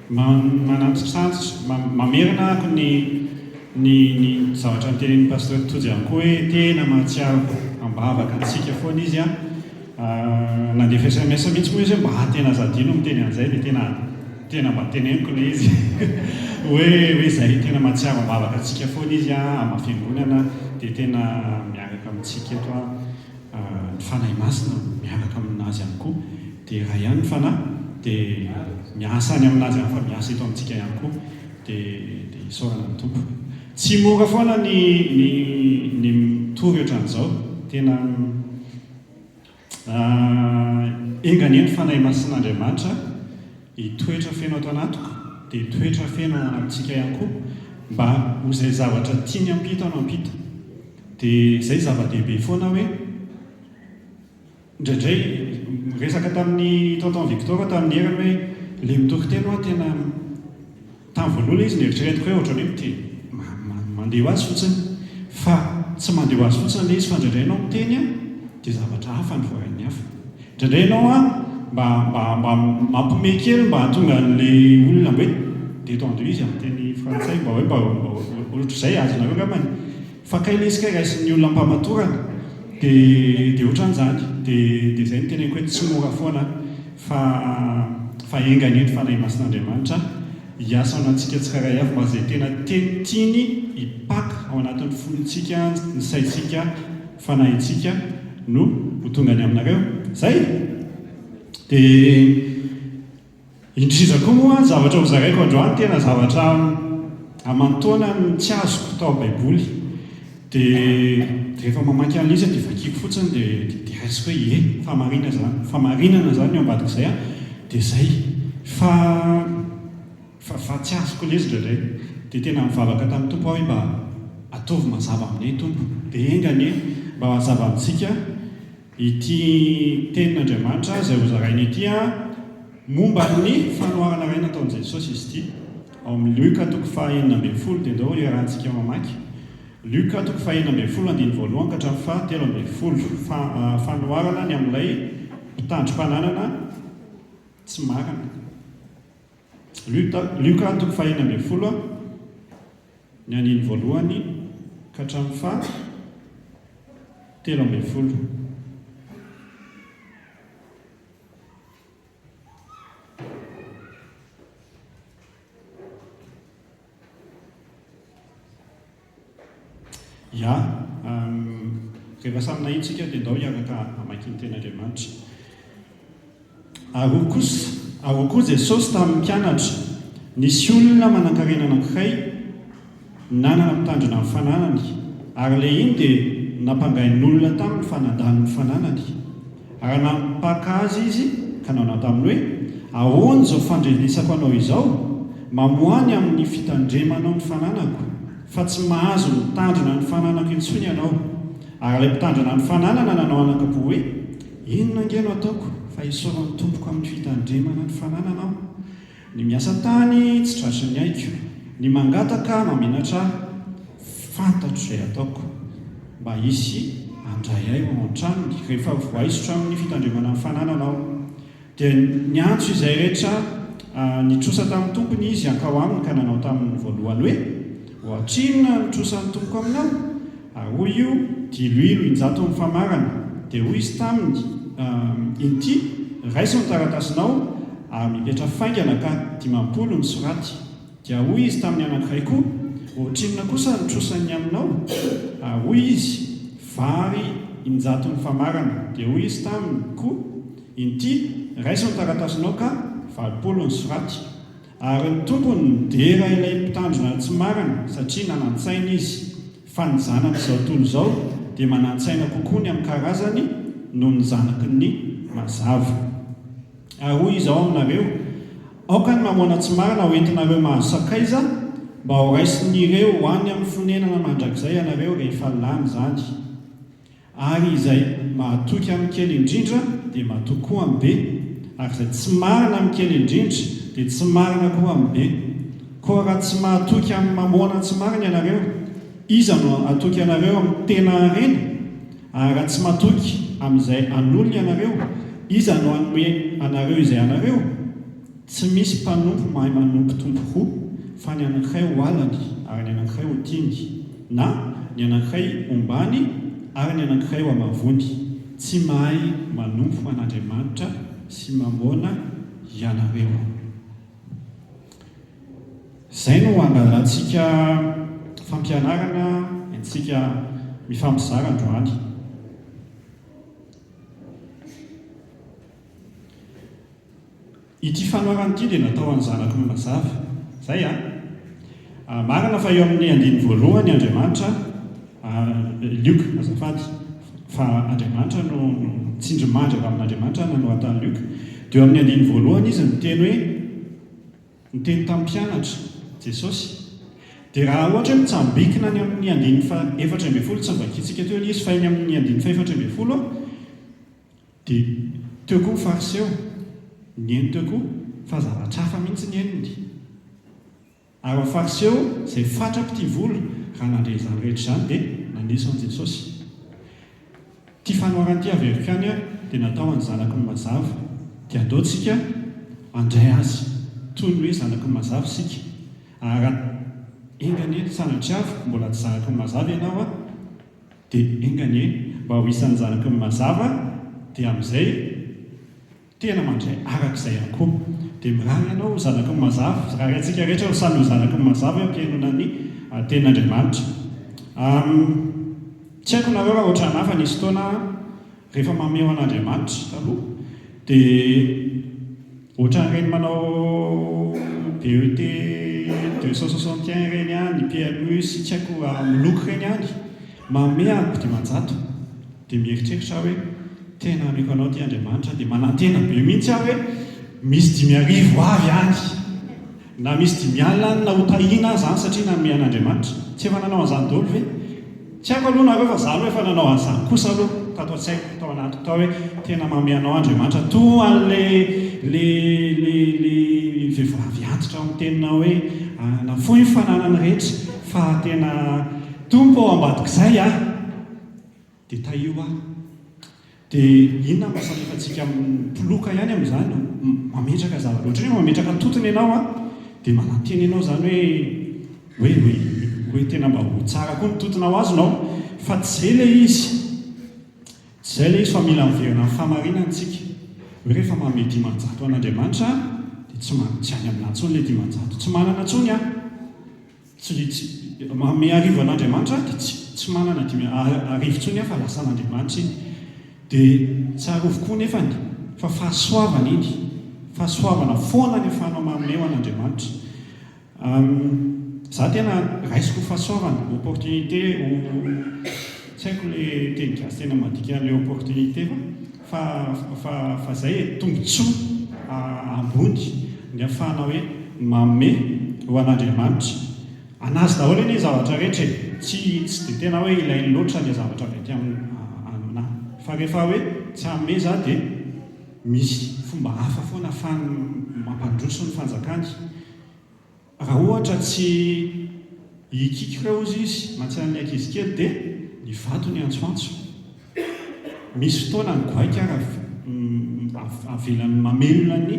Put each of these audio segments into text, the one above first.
manantsitrantsitra mamerina ako ny zavatra nytenen'ny pasteur Tojo ihany koa hoe tena mahatsiaro ambavaka antsika foana izy a nandefa SMS mihitsy moa izy hoe mba tena zadino miteny an'izay dia tena mba teneniko ilay izy hoe izay tena mahatsiaro ambavaka antsika foana izy a amin'ny fiangonana dia tena miaraka amintsika eto a ny fanahy masina miaraka aminazy ihany koa dia raha ihany ny fanahy dia miasa any aminazy fa miasa eto amintsika ihany koa dia isaorana ny tompo tsy mora foana ny mitory ohatran'izao tena enganeny fanahy masin'Andriamanitra hitoetra feno ato anatiko dia hitoetra feno amintsika ihany koa mba ho izay zavatra tiany ampita no ampita dia izay zava-dehibe foana hoe indraindray resaka tamin'ny tonton Victor tamin'ny heriny hoe ilay mitory teno a tena tamin'ny voalohany izy nieritreretiko hoe ohatrany hoe mandeha ho azy fotsiny fa tsy mandeha ho azy fotsiny ilay izy fa indraindray ianao miteny a dia zavatra hafa ny voarain'ny hafa indraindray ianao a mba mampiomehy kely mba hahatonga an'ilay olona mba hoe détendu izy amin'ny teny frantsay mba hoe mba ohatr'izay azonareo angambany fa kay ilay izy kay raisin'ny olona mpamatorana dia ohatran'izany dia izay no teneniko hoe tsy mora foana fa engany eny fanahy masin'Andriamanitra hiasa ao anatsika tsiraray avy mba izay tena tiany hipaka ao anatin'ny folontsika ny saintsika fanahintsika no ho tonga ny aminareo izay dia indrindra koa moa zavatra ho zaraiko androany tena zavatra amantoana ny tsy azoko tao baiboly dia rehefa mamaky an'ilay izy dia vakiako fotsiny dia raisiko hoe famarinana zany eo ambadika izay a dia izay fa tsy azoko ilay izy indraindray dia tena mivavaka tamin'ny tompo aho hoe mba ataovy mazava aminay tompo dia engany mba mazava amintsika ity tenin'Andriamanitra izay ho zarainy ity a momba ny fanoharana ray nataon'i Jesosy izy ity ao amin'ny Luka 4:11 dia ndao iarahantsika mamaky Luka 4:11 ka hatramin'ny 7:11 fanoharana ny amin'ilay mpitandrom-pananana tsy marina Luka 4:11 ny aniny voalohany ka hatramin'ny 7:11 rehefa samy nahitsika dia ndao hiaraka hamaky ny ten'Andriamanitra Aroa koa Jesosy tamin'ny mpianatra nisy olona manan-karena anankiray nanana mitandrina amin'ny fananany ary ilay iny dia nampangain'olona tamin'ny fanandaniny fananany ary nampaka azy izy ka nanao taminy hoe ahoana izao fandrenesako anao izao mamoany amin'ny fitandremanao ny fananako fa tsy mahazo mitandrina ny fananako intsony ianao ary ilay mpitandrina ny fananana nanao anakapo hoe inona angeno ataoko fa isaoran'ny tompoko amin'ny fitandremana ny fanananao ny miasa tany tsy trasy ny aiko ny mangataka mamenatra fantatro izay ataoko mba hisy andray ahy ao an-tranony rehefa voaisotra amin'ny fitandremana ny fanananao dia ny antso izay rehetra nitrosa tamin'ny tompony izy ankao aminy ka nanao tamin'ny voalohany hoe hoatrinona nitrosan'ny tompoko aminao ary hoy io diloilo injato amin'ny famarana dia hoy izy taminy inty raiso ny taratasinao ary mipetra faingana ka 50 ny soraty dia hoy izy tamin'ny anankiray koa ohatrinona kosa nitrosan'ny aminao ary hoy izy vary injato ny famarana dia hoy izy taminy koa inty raiso ny taratasinao ka 20 ny soraty ary ny tompony midera ilay mpitandrina tsy marina satria nanantsaina izy fa ny zanak'izao tontolo izao dia manantsaina kokoa ny amin'ny karazany noho ny zanaky ny mazava ary hoy izy ao aminareo aoka ny mamoana tsy marina ho entinareo mahazo sakaiza mba ho raisin'ireo ho any amin'ny fonenana mandrakizay ianareo rehefa lany zany ary izay mahatoky amin'ny kely indrindra dia mahatoky koa amin'ny be ary izay tsy marina amin'ny kely indrindra dia tsy marina koa amin'ny be koa raha tsy mahatoky amin'ny mamoana tsy marina ianareo iza no atoky ianareo amin'ny tena arena ary raha tsy mahatoky amin'izay an'olona ianareo iza no anome anareo izay anareo tsy misy mpanompo mahay manompo tompo roa fa ny anankiray ho alany ary ny anankiray ho tingy, na ny anankiray ombany ary ny anankiray ho amavony. Tsy mahay manompo an'Andriamanitra sy mamboana ianareo. Izay no angalantsika fampianarana antsika mifampizara androany. Ity fanoarana ity dia natao an'ny zanako ny mazava. Izay marina fa eo amin'ny 1:9 Andriamanitra Luka azafady fa Andriamanitra no tsindrimandry avy amin'Andriamanitra nanoratany Luka. Dia eo amin'ny 1:9 izy miteny hoe niteny tamin'ny mpianatra Jesosy. Dia raha ohatra mitsambikina ny amin'ny 1:4 tsy nivakitsika teo izy fa eny amin'ny 1:4 dia teo koa ny fariseo. Ny eny teo koa fa zavatra hafa mihitsy ny eniny. Ary ny fariseo izay fatrapo-tia vola raha nandre izany rehetra izany dia nanisy an'i Jesosy. Ity fanoarana ity averiko any dia natao an'ny zanako ny mazava dia andaontsika andray azy toy ny hoe zanako ny mazava isika. Ary engany sanatraviko mbola tsy zanako ny mazava ianao dia engany mba ho isan'ny zanako ny mazava dia amin'izay tena mandray arak'izay ihany koa. Dia mirary ianao zanako ny mazava, raha antsika rehetra ho samy ho zanako ny mazava ampiainona ny tenin'Andriamanitra. Tsy haiko nareo raha ohatran'ny hafa nisy fotoana rehefa mameo an'Andriamanitra taloha dia ohatran'ireny manao BET 261 ireny any, PMU sy tsy haiko miloko ireny any, mamea adiny 500 dia mieritreritra hoe tena ameko anao ty Andriamanitra dia manantena be mihitsy aho hoe misy 5,000 avy any na misy 5,000 na ho tahina zany satria nanome an'Andriamanitra. Tsy efa nanao an'izany daholo ve? Tsy haiko aloha nareo fa za aloha efa nanao an'izany kosa aloha tato an-tsaiko tao anaty tao hoe tena manome anao Andriamanitra toa an'le vehivavy antitra ao amin'ny tenina hoe nafoy ny fananany rehetra fa tena tompo ao ambadik'izay dia tahio dia inona mahasanefa antsika mipoloka ihany amin'izany mametraka zavatra ohatry hoe mametraka totony ianao dia mananteny ianao izany hoe tena mba ho tsara koa ny totonao azonao fa tsy izay ilay izy. Tsy izay ilay izy fa mila miverina amin'ny famarinana antsika hoe rehefa manome 500 an'Andriamanitra dia tsy any aminà intsony ilay 500 tsy manana intsony manome arivo an'Andriamanitra dia tsy manana arivo intsony fa lasa an'Andriamanitra iny. Dia tsara avokoa nefany fa fahasoavana iny, fahasoavana foana ny ahafahanao mameo an'Andriamanitra. Za tena raisiko fahasoavana, opportunité tsy haiko ilay teny gasy tena madika an'ilay opportunité fa izay tombontsoa ambony ny ahafahana hoe mamome ho an'Andriamanitra. Anazy daholo anie zavatra rehetra tsy dia tena hoe ilainy loatra ilay zavatra avy aty aminahy. Fa rehefa hoe tsy hanome za dia misy fomba hafa foana ahafahany mampandroso ny fanjakany. Raha ohatra tsy hikikireo izy mahatsiaro ny ankizy kely dia ny vato ny antsoantso. Misy fotoana ny goaika raha avelany mamelona ny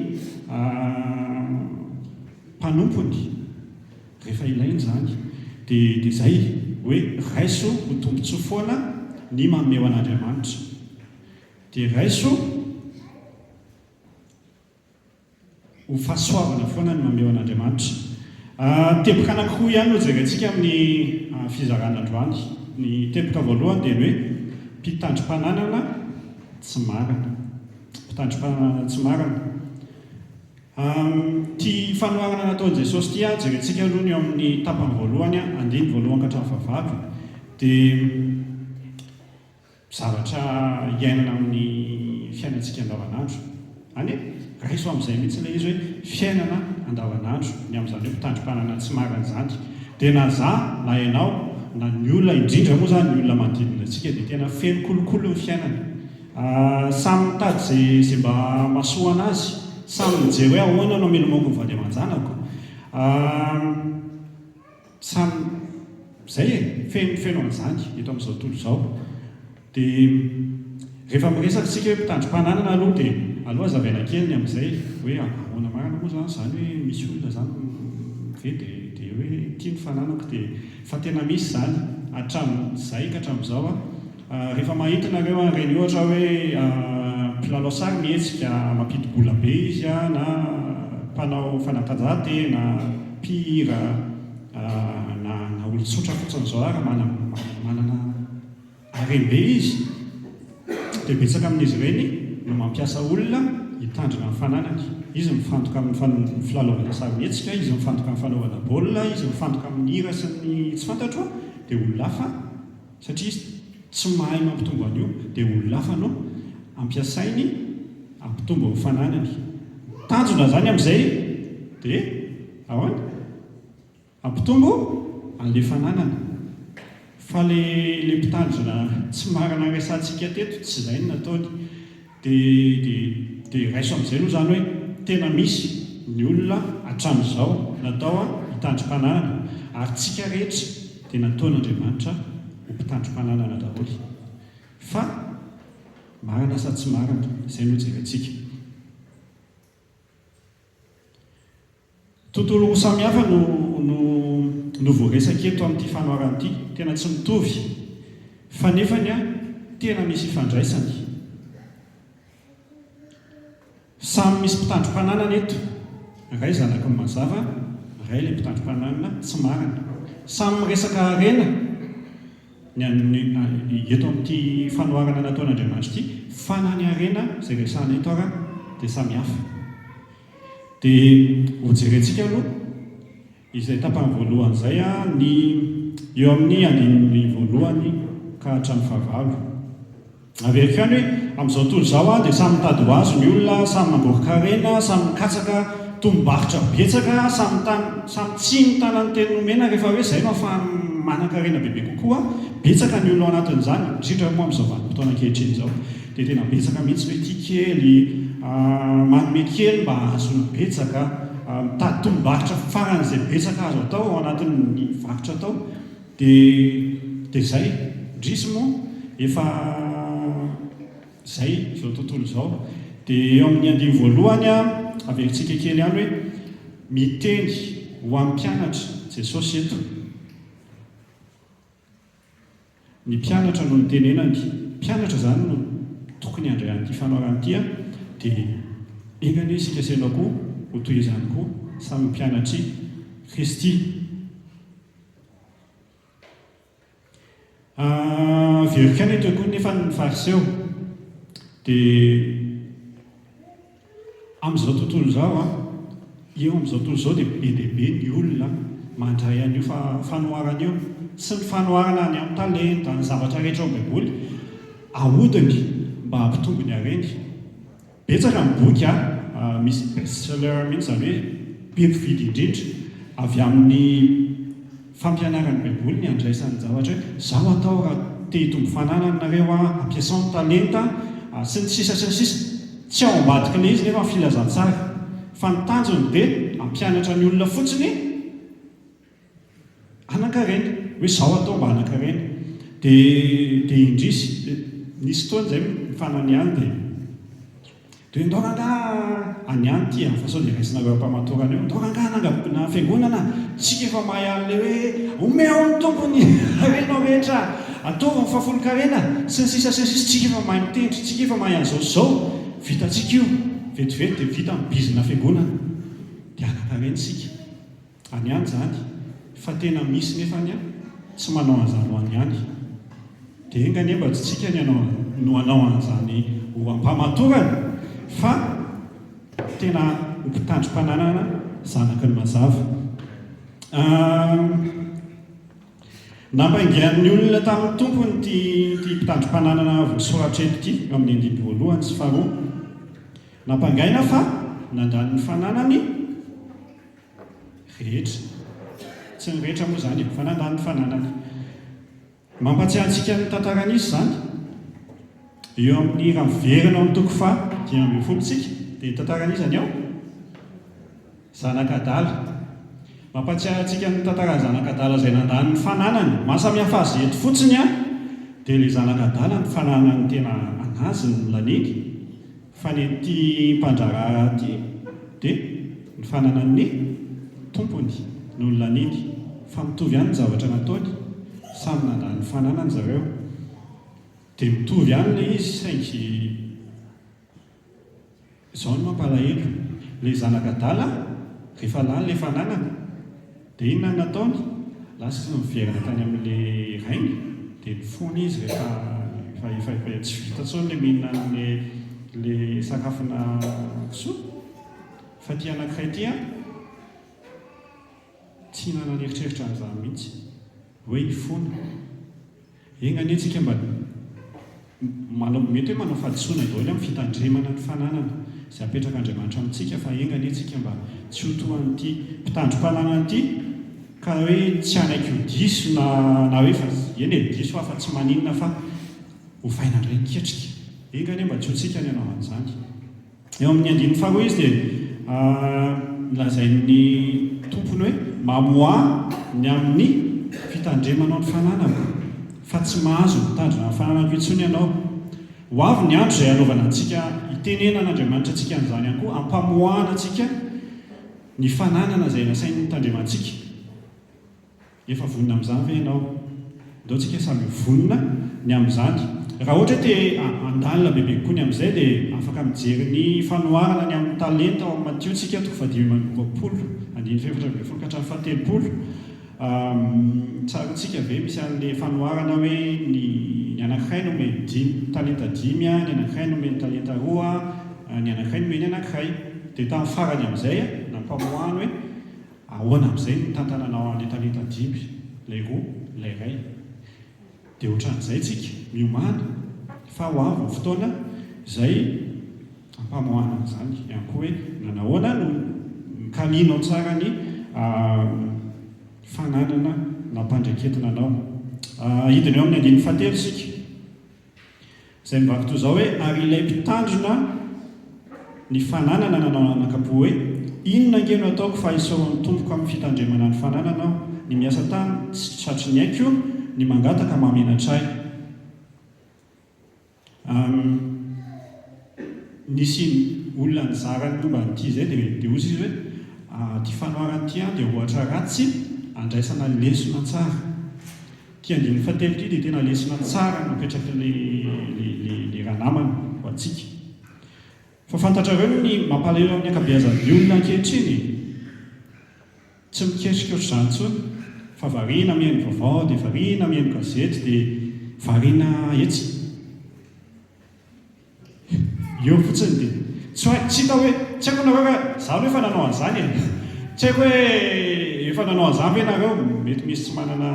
mpanompony rehefa ilainy izany dia izay hoe raiso ho tombontsoa foana ny mameo an'Andriamanitra. Dia raiso ho fahasoavana foana ny mameo an'Andriamanitra. Teboka anankiroa ihany no jerentsika amin'ny fizarana androany. Ny teboka voalohany dia hoe mpitandrim-pananana tsy marana. Mpitandrim-pananana tsy marana. Ty fanoarana nataon'i Jesosy ity jerentsika aloha ny eo amin'ny tapany voalohany 1:9 ka hatramin'ny 7 dia zavatra iainana amin'ny fiainantsika andavanandro. Raiso amin'izay mihitsy ilay izy hoe fiainana andavanandro ny amin'izany hoe mpitandrim-panana tsy marana izany. Dia na za na ianao na ny olona indrindra moa izany ny olona manodidina antsika dia tena feno kolokolo ny fiainana. Samy mitady izay mba mahasoa anazy, samy mijery hoe ahoana no hamelomako ny vady aman-janako. Samy izay feno an'izany eto amin'izao tontolo izao. Dia rehefa miresaka isika hoe mpitandrim-pananana aloha dia aloha zavaina keliny amin'izay hoe ahoana marina moa zany zany hoe misy olona zany ve dia hoe tia ny fananako dia fa tena misy zany hatramin'izay ka hatramin'izao rehefa mahitinareo reny ohatra hoe mpilalao sary mihetsika mampidi-bola be izy na mpanao fanatanjahantena mpihira na olon-tsotra fotsiny zao ary manana harem-be izy dia betsaka amin'izy ireny no mampiasa olona hitandrina ny fananany. Izy mifantoka amin'ny filalaovana sary mihetsika, izy mifantoka amin'ny fanaovana baolina, izy mifantoka amin'ny hira sy ny tsy fantatro dia olona hafa satria izy tsy mahay mampitombo an'io dia olona hafa no ampiasainy ampitombo ny fananany. Tanjona zany amin'izay dia ahoana ampitombo an'ilay fananana. Fa le mpitandrina tsy marina resantsika teto tsy izay no nataony dia raiso amin'izay aloha zany hoe tena misy ny olona hatramin'izao natao hitandrom-pananana ary tsika rehetra dia nataon'Andriamanitra ho mpitandrom-pananana daholo. Fa marina sa tsy marina izay no jerentsika. Tontolo samihafa no voaresaka eto amin'ity fanoarana ity, tena tsy mitovy fa nefany tena misy ifandraisany. Samy misy mpitandrom-pananana eto, ray zanaky ny mazava, ray ilay mpitandrom-pananana tsy marina. Samy miresaka harena eto amin'ity fanoarana nataon'Andriamanitra ity, fa na ny harena izay resahana eto ara dia samy hafa. Dia ho jerentsika aloha izay tapany voalohany izay ny eo amin'ny andininy voalohany ka hatramin'ny fahavalo. Averiko ihany hoe amin'izao tontolo izao dia samy mitady ho azo ny olona, samy mamboaka harena, samy mikatsaka tombobarotra betsaka, samy tsy mitana ny teny nomena rehefa hoe izay no ahafahany manan-karena bebe kokoa. Betsaka ny olona ao anatin'izany, indrindra moa amin'izao vanim-potoana ankehitriny izao dia tena betsaka mihitsy hoe tia kely manome kely mba ahazona betsaka, mitady tombobarotra faran'izay betsaka azo atao ao anatin'ny varotra atao dia izay ndrisy moa efa izay izao tontolo izao. Dia eo amin'ny andiny voalohany averintsika kely ihany hoe miteny ho amin'ny mpianatra Jesosy eto. Ny mpianatra no nitenenany, mpianatra zany no tokony handray an'ity fanoarana ity dia engany isika sena koa ho toy izany koa samy mpianatry Kristy. Verika ny tokoa nefa ny fariseo dia amin'izao tontolo izao eo amin'izao tontolo izao dia be dia be ny olona mandray an'io fanoarana io, sy ny fanoarana ny amin'ny talenta, ny zavatra rehetra ao Baiboly ahodiny mba hampitombo ny hareny. Betsaka ny boky misy best-seller mihitsy zany hoe be mpividy indrindra avy amin'ny fampianarany Baiboly ny andraisan'ny zavatra hoe izao atao raha te hitombo fananana nareo ampiasao ny talenta sy ny sisa sy ny sisa. Tsy ao ambadika ilay izy nefa ny filazantsara fa ny tanjony dia ampianatra ny olona fotsiny hanan-karena hoe izao atao mba hanan-karena. Dia indrisy nisy fotoana izay mifananiany dia ndoranga any any ty fa sao dia raisinareo mpamatorana eo ndoranga na fiangonana tsika efa mahay an'ilay hoe omeo ny tompony renao rehetra ataova ny fahafolo-karena sy ny sisa tsika efa mahay mitendry, tsika efa mahay an'izao zao vitatsika io vetivety dia vita mibizina fiangonana dia hanan-karena sika any any zany. Fa tena misy nefany tsy manao an'izany ho any any dia engany mba tsy tsika no hanao an'izany ho ampamatorana fa tena ho mpitandrom-pananana zanaky ny mazava. Nampaingan'ny olona tamin'ny tompony ty mpitandrom-pananana voasoratra eto ity amin'ny andiny voalohany sy faharoa. Nampangaina fa nandany ny fananany rehetra, tsy ny rehetra moa zany fa nandany ny fananany. Mampatsiahy antsika ny tantaran'izy zany eo amin'ny raha miverina amin'ny toko fa 5 dia tantaran'izy any ao zanak'Adala. Mampatsiahy antsika ny tantaran'ny zanak'Adala izay nandany ny fananany. Mahasamihafa azy eto fotsiny dia ilay zanak'Adala ny fananany tena anazy ny laniny fa ny ty mpandrarara ty dia ny fananany tompony ny olona niny fa mitovy ihany ny zavatra nataony samy nandany fananany zareo dia mitovy ihany ilay izy saingy izao no mampalahelo ilay zanakadala rehefa lany ilay fananana dia inona nataony lasa miverana tany amin'ilay rainy dia nifony izy rehefa tsy vita intsony ilay mihinana ilay sakafona kisoa fa ty anankiray ty tsy hinana nyeritreritra an'izany mihitsy hoe hifona enganetsika mba mety hoe manao fahadisoana daholo amin'ny fitandremana ny fananana izay apetraka Andriamanitra amintsika fa enganetsika mba tsy hotoan'ity mpitandrom-pananana ity ka hoe tsy anaiky ho diso na hoe fa eny e diso afa tsy maninona fa hovaina indray niketrika engany mba tsy hotsika ny anao an'izany eo amin'ny andiny faharoa izy dia lazain'ny tompony hoe mamoa ny amin'ny fitandremanao ny fananako fa tsy mahazo mitandrina ny fananako intsony ianao ho avy ny andro izay anaovana antsika hitenenan'Andriamanitra antsika an'izany ihany koa hampamoahana antsika ny fananana izay nasainy mitandremantsika efa vonina amin'izany ve ianao ndao tsika samy vonina ny amin'izany raha ohatra te andalina bebe koa ny amin'izay dia afaka mijery ny fanoharana ny amin'ny talenta ao amin'ny Matio-tsika 9:20 andiny fefatra ambin'ny folo ka hatramin'ny fahatelopolo tsarantsika ve misy an'ilay fanoharana hoe ny anankiray nomeny talenta 5 ny anankiray nomeny talenta 2 ny anankiray nomeny anankiray dia tamin'ny farany amin'izay na mpamoahany hoe ahoana amin'izay ny tantananao an'ilay talenta 5 ilay 2 ilay ray dia ohatran'izay tsika miomana fa ho avy ny fotoana izay ampamoahana an'izany ihany koa hoe nanahoana no mikalinao tsara ny fananana nampandraketina anao hidiny eo amin'ny andiny fahatelo sika izay mivaky toy izao hoe ary ilay mpitandrina ny fananana nanao anakapo hoe inona ngeno ataoko fa isaoan'ny tompoko amin'ny fitandremana ny fanananao ny miasa tany satry ny haiko ny mangataka mamenatra nisy olona ny zarany momba n'ity zay dia ozy izy hoe ty fanoharany ty dia ohatra ratsy andraisana lesona tsara ty andiny fahatelo ty dia tena lesona tsara napetraka le ranamana ho atsika fa fantatrareo ny mampalahelo amin'ny ankabeazan'ny olona ankehitriny tsy miketrika ohatr'izany intsony fa variana mihaino vaovao dia variana mihaino gazety dia variana etsy eo fotsiny dia tsy hita hoe tsy haiko nareo hoe zaho no efa nanao an'izany tsy haiko hoe efa nanao an'izany ve nareo mety misy tsy manana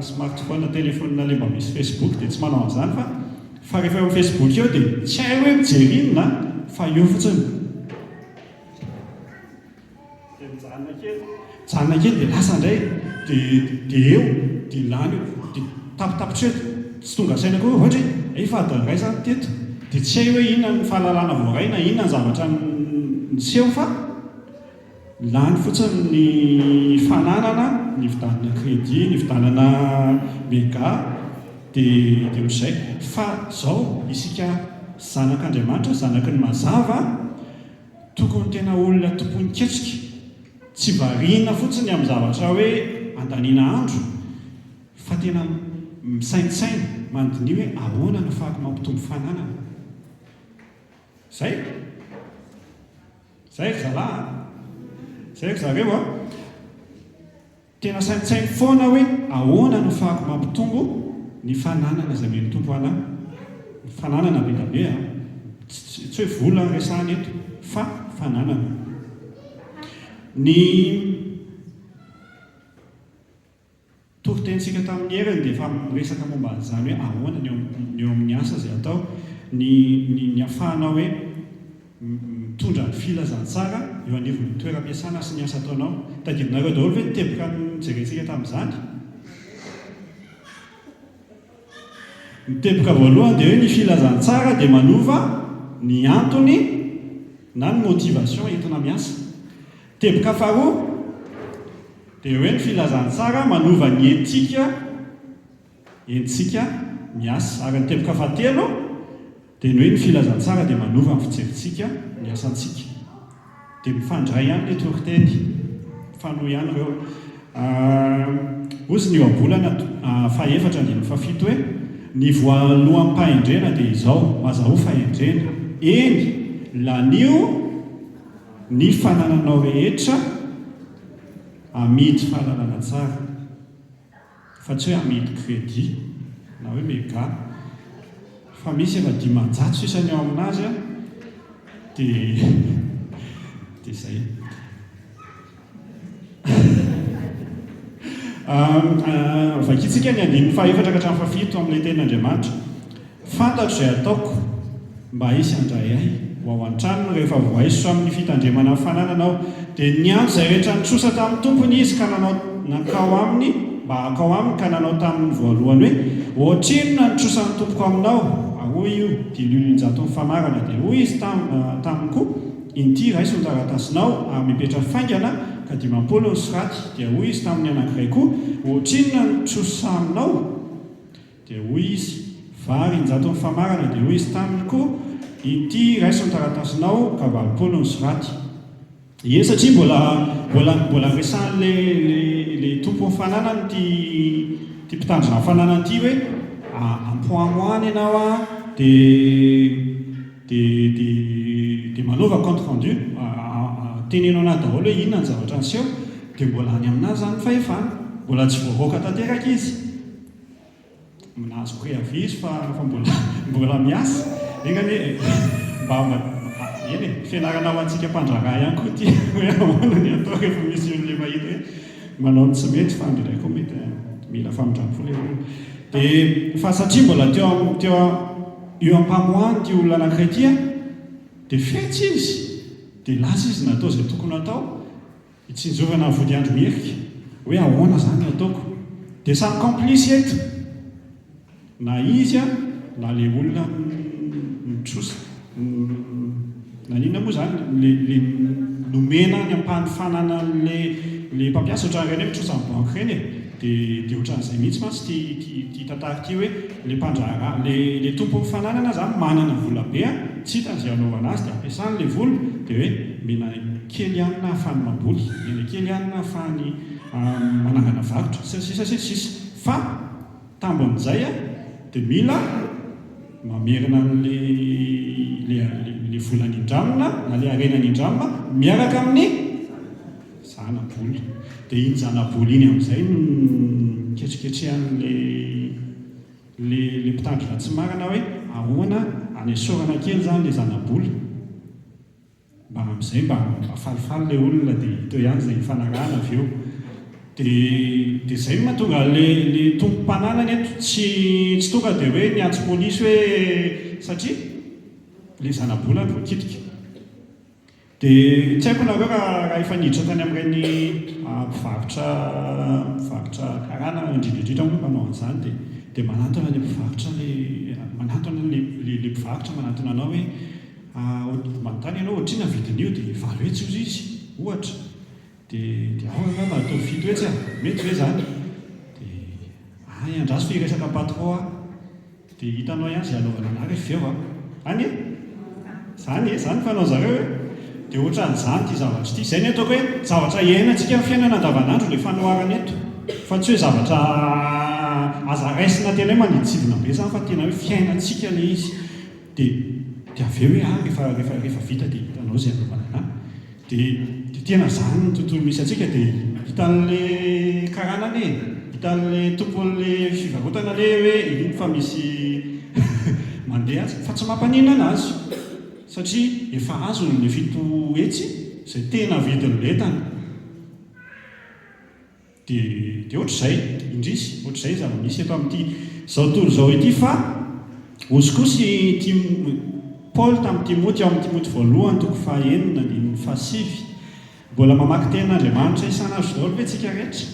smartphone telefona le mba misy Facebook dia tsy manao an'izany fa rehefa eo Facebook eo dia tsy hay hoe mijery inona fa eo fotsiny dia mijanona kely dia lasa indray dia eo dia lany eo dia tapitapitra eto tsy tonga saina koa ohatra hoe efa adiny ray zany teto dia tsy hay hoe inona ny fahalalana voaray na inona ny zavatra niseho fa lany fotsiny ny fananana ny vidanana crédit ny vidanana méga dia ohatr'izay fa izao isika zanak'Andriamanitra zanaky ny mazava tokony tena olona tompony ketrika tsy variana fotsiny amin'ny zavatra hoe andaniana andro fa tena misaintsaina mandini hoe ahoana no fahako mampitombo fananana zay zalahy zay zareo tena saintsainy foana hoe ahoana no fahako mampitombo ny fananana izay meny tompo anahy fananana betabe tsy hoe vola resahana eto fa fananana ny toritentsika tamin'ny heriny dia efa miresaka momba an'izany hoe ahoana ny eo amin'ny asa izay atao ny afahanao hoe mitondra ny filazantsara eo anivon'ny toeram-piasana sy ny asa ataonao tadidinareo daholo hoe teboka nijerentsika tamin'izany miteboka voalohany dia hoe ny filazantsara dia manova ny antony na ny motivation entina miasa teboka faharoa dia hoe ny filazantsara manova ny entsika miasa ary ny teboka fahatelo dia ny hoe ny filazantsara dia manova ny fijerintsika ny asantsika dia mifandray ihany le toriteny fanohy ihany ireo ozy ny eo am-bolana faefatra andiny fafito hoe ny voalohan'mpahendrena dia izao mazaho fahendrena eny lanio ny fanananao rehetra amidy fahalalana tsara fa tsy hoe amidy crédit na hoe mega fa misy efa dimanjato sisany ao aminazy a dia izay vakitsika ny andininy faefatra ka hatramin'ny fafito amin'ilay tenin'Andriamanitra fantatro izay ataoko mba hisy handray ahy ho ao an-tranony rehefa voaiso amin'ny fitandremana amin'ny fanananao dia ny andro izay rehetra nitsosa tamin'ny tompony izy ka nanao nakao aminy mba hakao aminy ka nanao tamin'ny voalohany hoe ohatrinona nitrosan'ny tompoko aminao ahoy io dia lolonjato ny famarana dia hoy izy taminy koa inty raiso ny taratasinao ary mipetra faingana ka 50 ny soraty dia hoy izy tamin'ny anankiray koa ohatrinona nitrosa aminao dia hoy izy vary injato ny famarana dia hoy izy taminy koa inty raiso ny taratasinao ka 20 ny soraty ie satria mbola resan'le tompo ny fananany ty mpitandrina ny fananany ty hoe ampoamoany ianao a dia manova compte rendu tenenao anaty daholo hoe inona ny zavatra niseho dia mbola any aminazy zany fahefana mbola tsy voavoaka tanteraka izy nahazo préavis izy fa mbola miasa engany mba eny fianarana ho antsika mpandraraha ihany koa ty hoe ahoana ny atao rehefa misy olon'le mahita hoe manao ny tsy mety fa ndraindray koa mety mila famindrampola olona dia fa satria mbola teo eo ampamoany ty olona anankiray tya dia fetsy izy dia lasa izy natao izay tokony atao itsinjovana ny vody andro mierika hoe ahoana zany ataoko dia samy complice eto na izy a na le olona mitrosa na ninona moa zany le nomena ny ampany fananan'le mpampiasa ohatran'ireny hoe mitrosa amin'ny banque ireny dia ohatran'izay mihitsy mantsy ty tantara ty hoe le mpandrara le tompo mifananana zany manana vola be a tsy hitan'izay anaovana azy dia ampiasany le vola dia hoe mena kely ihany na hafany mamboly mena kely ihany na hafany manangana vakotra sisa fa tambon'izay a dia mila mamerina le volany indramina na le arenany indramina miaraka amin'ny zanaboly dia iny zanaboly iny amin'izay miketriketrehan'le mpitandrina tsy marana hoe ahoana anesorana kely zany le zanaboly mba amin'izay mba falifaly le olona dia teo ihany izay fanarahana avy eo dia izay no mahatonga le tompo-mpananany eto tsy tonga dia hoe niantso polisy hoe satria le zanabolany voakitika dia tsy haiko nareo raha efa niditra tany amin'ireny mpivarotra karana indrindraindrindra moa manao an'izany dia manantona le mpivarotra manantona le mpivarotra manantona anao hoe manontany ianao ohatrina vidin'io dia valo hetsy ozy izy ohatra dia ao atao fito hetsy a mety hoe zany dia andraso firesaka patron a dia hitanao ihany izay anaovana ana rehefa eo any zany fanao zareo hoe dia ohatran'izany ty zavatra ty izay ny ataoko hoe zavatra iainantsika amin'ny fiainana andavanandro le fanoharana eto fa tsy hoe zavatra aza raisina tena hoe maniditsidina be zany fa tena hoe fiainantsika le izy dia avy eo hoe rehefa vita dia hitanao izay anaovana ana dia tena zany ny tontolo misy atsika dia hitan'le karanany hitan'le tompon'le fivarotana le hoe iny fa misy mandeha fa tsy mampanina anazy satria efa azony le fito hetsy izay tena vidin'letana dia ohatr'izay indrisy ohatr'izay zava-misy eto amin'ity zao tontolo zao ity fa osikosy Paul tamin'ny Timoty ao amin'ny Timoty voalohany toko fahaenina ny fahasivy mbola mamaky tenin'Andriamanitra isan'andro daholo ve tsika rehetra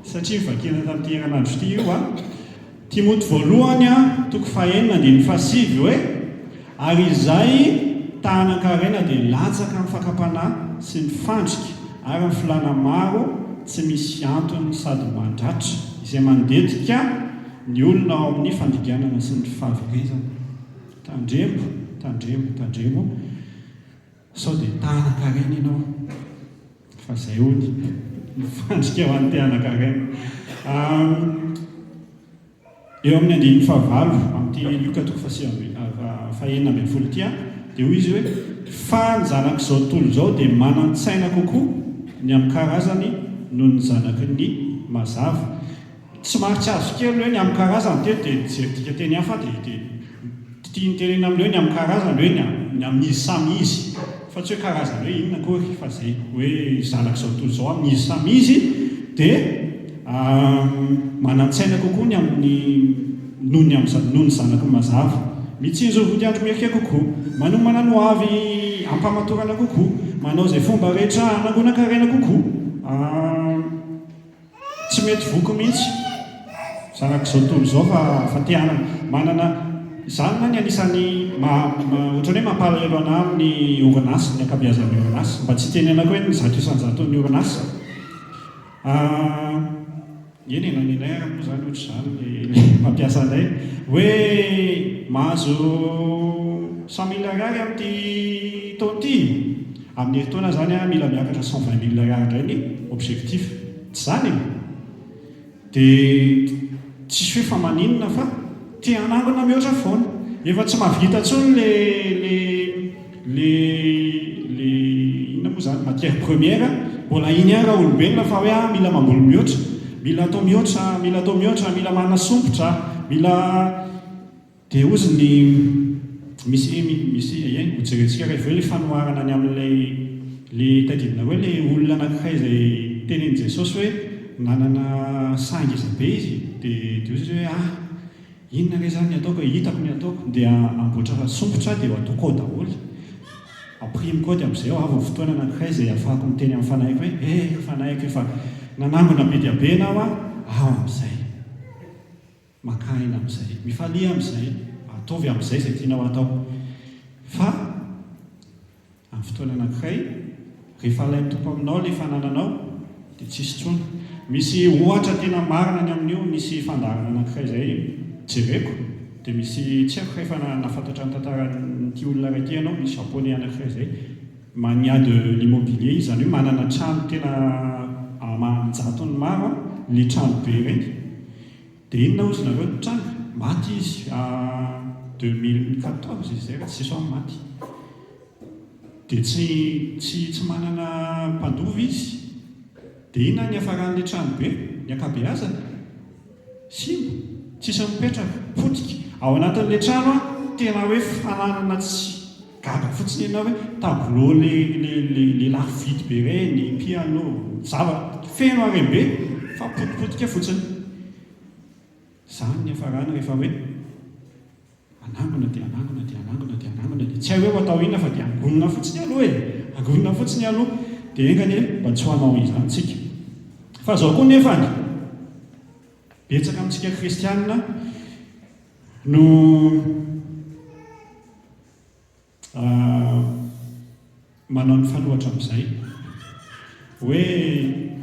satria mivakena tamin'ity herinandro ity io a Timoty voalohany a toko fahaenina ny fahasivy hoe ary izay tahanan-karena dia latsaka amin'ny fakapanahy sy ny fandrika ary ny filana maro tsy misy antony sady mandratra izay mandetika ny olona ao amin'ny fandiganana sy ny fahaverezana tandremo sao dia tanan-karena ianao fa zay ony mifandrika ho an'ny tanan-karena. Eo amin'ny andininy fahavalo amin'ity Luka 4:fahenina dia hoy izy hoe fa ny zanak'izao tontolo izao dia manan-tsaina kokoa ny amin'ny karazany noho ny zanaky ny mazava. Tsy maharitsy azo kely hoe ny amin'ny karazany teo dia jeridika teny hafa dia tiany tenena amin'ileo ny amin'ny karazany hoe ny amin'izy samy izy, fa tsy hoe karazany hoe inona kory fa zay hoe zanak'izao tontolo izao amin'izy samy izy dia manan-tsaina kokoa ny amin'ny noho ny zanaky ny mazava. Mitsinjo ny vody andro miarika kokoa, manomana no avy ampamatorana kokoa, manao izay fomba rehetra hanangonan-karena kokoa, tsy mety voky mihitsy zanak'izao tontolo izao fa te-hanana manana izany na ny anisan'ny ohatrany hoe mampalahelo ana amin'ny orinasy, ny ankabeazan'ny orinasy, mba tsy tenenako hoe ny zato isan-jaton'ny orinasy. Eny nanenay moa izany ohatr' izany le mampiasa anay hoe mahazo 100 000 ariary amin'ity taon'ity, amin'ny herintaona zany mila miakatra 120 000 ariary indray ny objectif, tsy zany dia tsisy hoe fa maninona fa te hanangona mihoatra foana, efa tsy mahavita intsony le inona moa zany matière première, mbola iny ihany raha olombelona fa hoe mila mamboly mihoatra, mila atao mihoatra, mila manana sompotra, mila dia ozy ny misy hojerentsika rehefa hoe le fanoharana ny amin'ilay tadidina hoe le olona anankiray izay tenen'i Jesosy hoe nanana sangeza be izy dia ozy hoe inona re zany ny ataoko, hitako ny ataoko dia amboatra sompotra dia ho ataoko ao daholo, amprimiko ao dia amin'izay ao avy fotoana anankiray izay ahafahako miteny amin'ny fanahiko hoe fanahiko efa nanangona be dia be ianao amin'izay makaina amin'izay, mifalia amin'izay, ataovy amin'izay izay tianao atao. Fa amin'ny fotoana anankiray rehefa ilain'ny tompo aminao ilay fanananao dia tsisy intsony. Misy ohatra tena marina ny amin'io, misy fandarana anankiray izay jereko dia misy tsy haiko rehefa nafantatra ny tantaran'ity olona raiky ianao, misy japonais anankiray izay mania de l'immobilier, izany hoe manana trano tena amanjatony maro, le trano be ireny. Dia inona ozy nareo ny trano? Maty izy 2014 izay raha tsy iso amin'ny maty. Dia tsy manana mpandova izy. Dia inona ny hafaran'ilay trano be? Ny ankabeazany? Simba, tsisy mipetraka, fotika. Ao anatin'ilay trano tena hoe fananana tsy gaga fotsiny ianao hoe tableau le lafo vidy be ireny, piano, feno arembe fa potipotika fotsiny. Izany ny hafarana rehefa hoe anangona dia tsy hay hoe ho atao inona fa dia angonina fotsiny aloha dia engany mba tsy ho hanao izany tsika. Fa zao koa nefany betsaka amintsika kristianina no manao ny fanohatra amin'izay hoe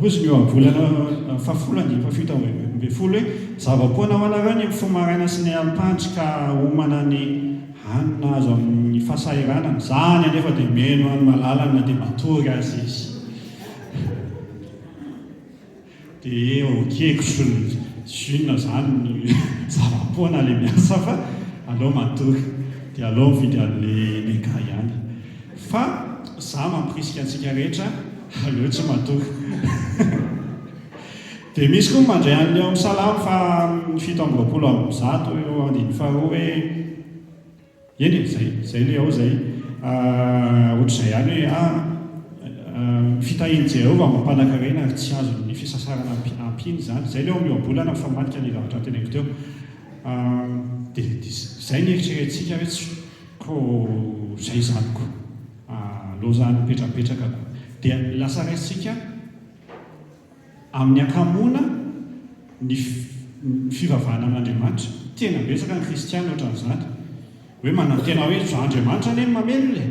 ozy ny eo amin'ny volana fahafolany fafito ambe folo hoe zava-poana ho anareo ny fomaraina sy ny alipandry ka homana ny hanina azo amin'ny fahasahiranana, zany anefa dia meno any malalana dia matory azy izy dia okeko sonina zany ny zava-poana le miasa fa aleo matory dia aleo mividy an'le ga ihany. Fa za mampirisika antsika rehetra aleo tsy matory. Dia misy koa mandray an'ilay amin'ny salamo fa 7:100 eo andiny faharoa hoe eny zay le ao zay ohatr'izay ihany hoe fitahiany Jehova mampanankarena ary tsy azo ny fisasarana ampiny zany, zay le ao mioabolana fa manika ny zavatra teneko teo. Dia zay ny eritreretintsika hoe ko zay zaniko lozany mipetrapetraka dia lasa raisitsika amin'ny akamoana ny fivavahana amin'Andriamanitra. Tena betsaka ny kristiana ohatran'izany hoe manantena hoe za Andriamanitra ane mamelona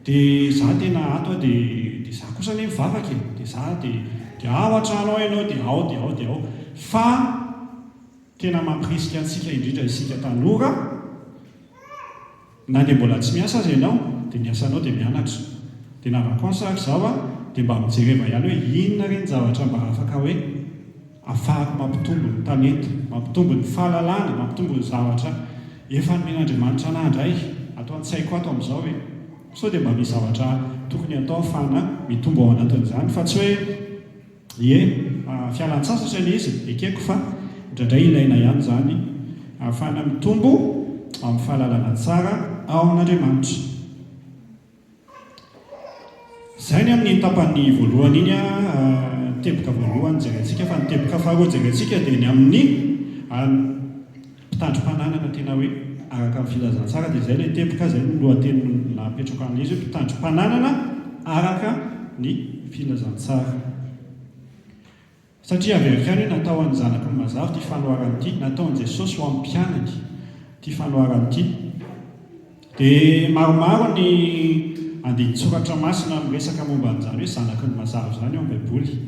dia za tena ato dia za kosa ane mivavaka dia za dia ao an-trano ianao dia ao fa tena mampirisika antsika indrindra isika tanora na dia mbola tsy miasa azy ianao dia niasanao dia mianatra dia na vakansa izao dia mba mijereva ihany hoe inona ireny zavatra mba afaka hoe afahako mampitombo ny talenta, mampitombo ny fahalalana, mampitombo ny zavatra efa nomen'Andriamanitra anandray atao an-tsaiko ato amin'izao hoe sao dia mba misy zavatra tokony atao ahafahana mitombo ao anatin'izany fa tsy hoe fialan-tsasatra ilay izy ekeko fa indraindray ilaina ihany izany ahafahana mitombo amin'ny fahalalana tsara ao amin'Andriamanitra. Izay ny amin'ny tapany voalohany iny teboka voalohany jerentsika fa ny teboka faharoa jerentsika dia ny amin'ny mpitandrom-pananana tena hoe araka amin'ny filazantsara dia izay ilay teboka izay no lohateny napetraka amin'izy hoe mpitandrom-pananana araka ny filazantsara. Satria averika hoe natao an'ny zanaky ny mazava ity fanoharana ity, nataon'i Jesosy ho amin'ny mpianany ity fanoharana ity. Dia maromaro ny andin-tsoratra masina miresaka momba an'izany hoe zanaky ny mazava izany ao amin'ny Baiboly.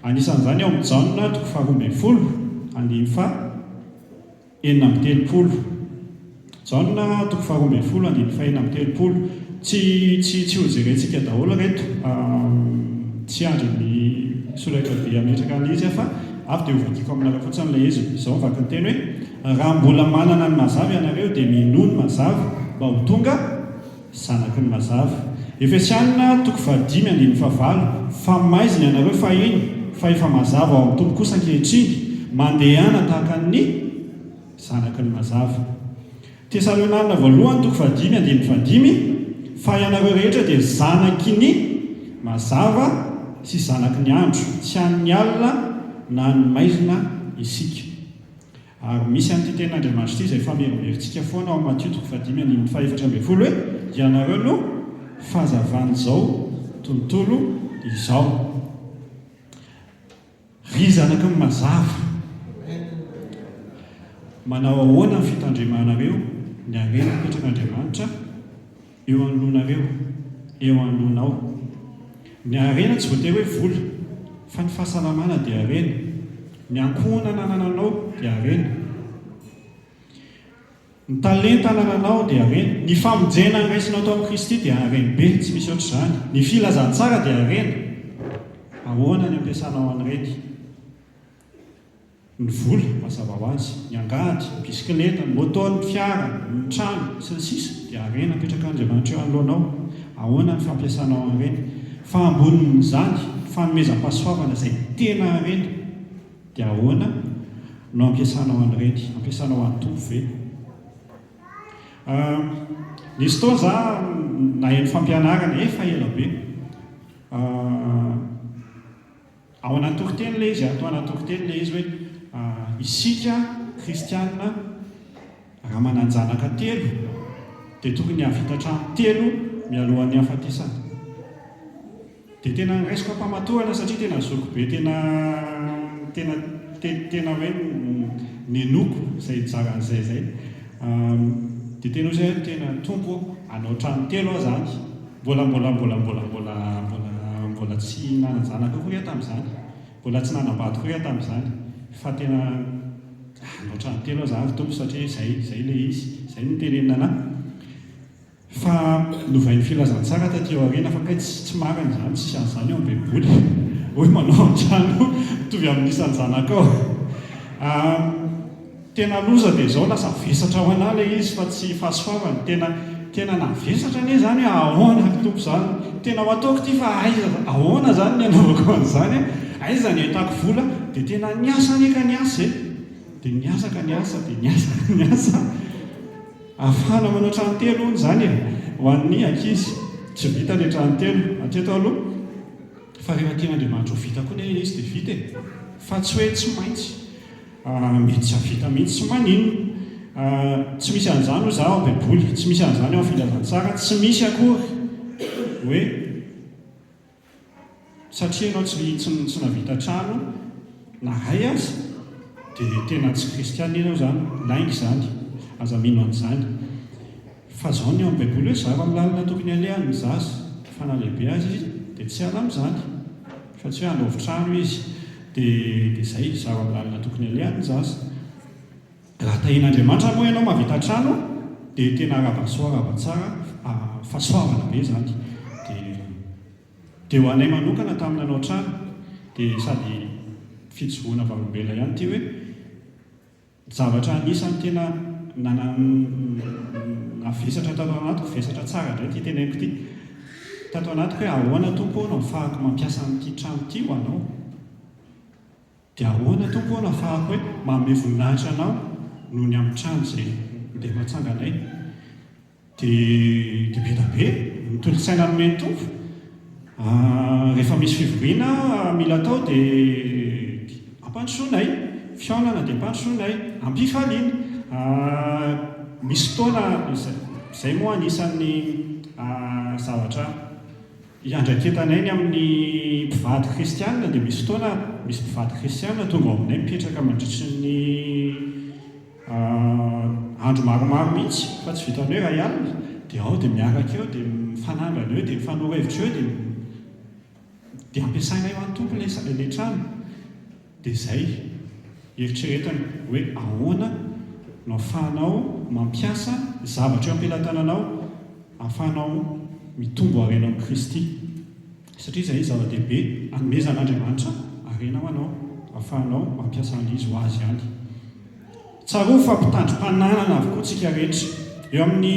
Anisan'izany ao amin'ny Jaona 2:20 andiny fa 4:30. Jaona 2:20 andiny fa 4:30. Tsy ho jerentsika daholo reto, tsy andry ny solaitra be ametraka an'izy fa avy dia hovakiako aminareo fotsiny ilay izy. Izao vaky ny teny hoe raha mbola manana ny mazava ianareo dia minoa ny mazava mba ho tonga zanaky ny mazava. Efesianina 5:9 fa maizina ianareo fa iny fa efa mazava ao amin'ny tompo kosa ankehitriny mandehana tahaka ny zanaky ny mazava. Tesalonanina 2:5 fa ianareo rehetra dia zanaky ny mazava sy zanaky ny andro, tsy an'ny alina na ny maizina isika. Ary misy an'ity ten'Andriamanitra ity izay famerimerintsika foana ao Matthieu 5:4 hoe ianareo no fahazavan'izao tontolo izao. Ry zanaky ny mazava manao ahoana ny fitandremanareo ny harena petrak'Andriamanitra eo anoloanareo, eo anoloanao. Ny harena tsy voatery hoe vola fa ny fahasalamana dia harena, ny ankohonana anananao dia harena, ny talenta anananao dia harena, ny famonjena nyraisinao tao amin'ny Kristy dia harena be, tsy misy ohatr'izany. Ny filazantsara dia harena. Ahoana ny ampiasanao an'ireny? Ny vola mazava ho azy, ny angady, ny bisikileta, ny moto, ny fiara, ny trano sy ny sisa dia harena petrak'Andriamanitra eo anoloanao. Ahoana ny fampiasanao an'ireny? Fa ambonin'izany fanomezam-pahasoavana izay tena harena dia ahoana no ampiasanao an'ireny? Ampiasanao an-tompo ve? Nisy fotoana za naheno fampianarana efa ela be ao anaty tokoteny ilay izy, atao anaty tokoteny ilay izy hoe isika kristianina raha mananjanaka telo dia tokony havita trano telo mialohan'ny hafatesana. Dia tena niraisiko ampamatorana satria tena zoko be, tena hoe nenoko izay jaran'izay zay. Dia tena hoe zay tena tompo anao trano telo aho zany, mbola tsy nananjanaka koa iah tamin'izany, mbola tsy nanambady koa iah tamin'izany, fa tena anao trano telo aho zany tompo satria zay ilay izy, izay no tenenina anahy. Fa novain'ny filazantsara taty aoriana fa kay tsy marina izany, tsisy an'izany ao amin'ny Baiboly hoe manao trano mitovy amin'isan'ny zanakao. Tena loza dia izao lasa vesatra ho anahy ilay izy fa tsy fahasoavana. Tena navesatra anie izany hoe ahoana ny tompo izany, tena ho ataoko ity fa aiza ahoana izany ny anaovako an'izany, aiza ny ahitako vola dia tena niasa anie ka niasa dia niasa ka niasa dia niasa ka niasa ahafahana manao trano telo hono izany ho an'ny ankizy. Tsy vita ilay trano telo hatreto aloha fa rehefa tian'Andriamanitra ho vita koa ilay izy dia vita fa tsy hoe tsy maintsy mety tsy havita mihitsy sy maninona. Tsy misy an'izany ho za ao Baiboly, tsy misy an'izany ao filazantsara, tsy misy akory hoe satria ianao tsy navita trano na ray azy dia tena tsy kristianina ianao izany, lainga izany, aza mino an'izany. Fa izao ny ao amin'ny Baiboly hoe zava amin'ny lalana tokony alehan'ny zaza fa na lehibe azy izy dia tsy hala amin'izany, fa tsy hoe handaovy trano izy dia izay zava amin'ny lalana tokony alehan'ny zaza. Raha tahian'Andriamanitra moa ianao mahavita trano dia tena ravasoarava tsara fahasoavana be zany dia ho anay manokana tamina anao trano dia sady fitsovoana vaolombelona ihany ty hoe zavatra anisany tena navesatra tato anatiko vesatra tsara indray ty tenaiko ty tato anatiko hoe ahoana tompo ao no ahafahako mampiasa n'ity trano ty ho anao dia ahoana tompo ao no ahafahako hoe manome voninahitra anao noho ny amin'ny trano izay ndeha matsanganay dia be da be nitolosaina nomeny tompo rehefa misy fivoriana mila atao dia ampandrosoanay fiaonana dia ampandrosoanay ampifaliana misy fotoana izay moa anisan'ny zavatra iandraiketanay ny amin'ny mpivady kristianina dia misy fotoana misy mpivady kristianina tonga ao aminay mipetraka mandritry ny andro maromaro mihitsy fa tsy vitany hoe ray alina dia ao dia miaraka eo dia mifanangana eo dia mifanoro hevitra eo dia ampiasaina eo an'ny tompo ilay trano dia izay eritreretana hoe ahoana no ahafahanao mampiasa zavatra eo ampilatananao ahafahanao mitombo harena amin'ny Kristy satria izay zava-dehibe anomezan'Andriamanitra harena ho anao ahafahanao mampiasa an'izy ho azy ihany tsaro fampitandrom-pananana avokoa tsika rehetra eo amin'ny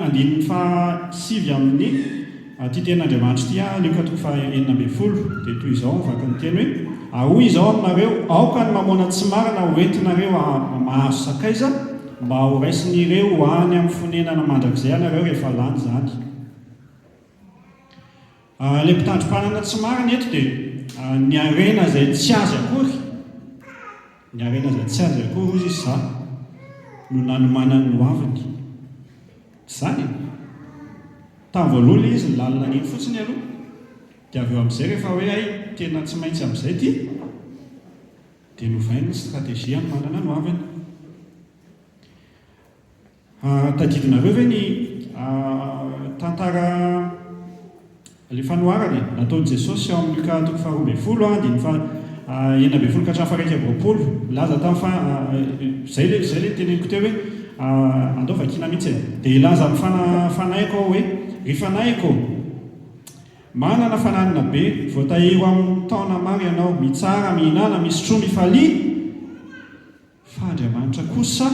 andininy fahasivy amin'ny ty tenin'Andriamanitra ty Luka 9:40 dia toy izao mivaka ny teny hoe ahoy izao aminareo aoka ny mamoana tsy marina hoentinareo mahazo sakaiza mba ho raisin'ireo ho any amin'ny fonenana mandrakizay anareo rehefa lany zany ilay mpitandrom-panana tsy marina eto dia ny harena izay tsy azy akory ny harena izay tsy azy akory izy za no nanomanany no aviny zany tamin'ny voalohany izy lalina an'iny fotsiny aloha dia avy eo amin'izay rehefa hoe ay tena tsy maintsy amin'izay ty dia novainy ny stratégie ny manana no aviny tadidinareo ve ny tantara ilay fanoharany nataon'i Jesosy ao amin'ny Luka 9:12-9:20 laza tamin'ny zay ilay teneniko teo hoe andao vakina mihitsy dia ilaza amin'ny fanaiko ao hoe ry fanaiko manana fananina be voatahiry amin'ny taona maro ianao mitsara mihinana misotro mifalia fa Andriamanitra kosa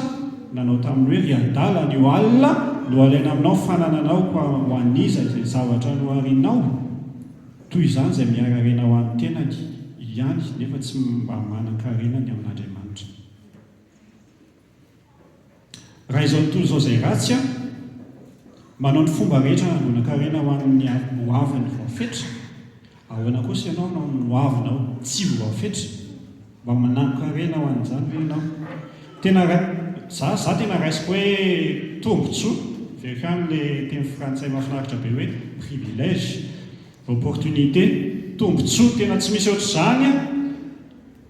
nanao taminy hoe ry adala ny ho alina no alaina aminao fanananao ho aniza izay zavatra no harinao toy izany izay miararena ho an'ny tenany ihany nefa tsy mba manan-karenany amin'Andriamanitra raha izao tontolo izao izay ratsy manao ny fomba rehetra nanona-karena ho an'ny hoaviny voafetra ahoana kosa ianao no hoavinao tsy voafetra mba manano-karena ho an'izany hoe ianao tena za tena raisiko hoe tombotsoa verikany le teny frantsay mahafinaritra be hoe privilège opportunité tombotsoa tena tsy misy ohatr' izany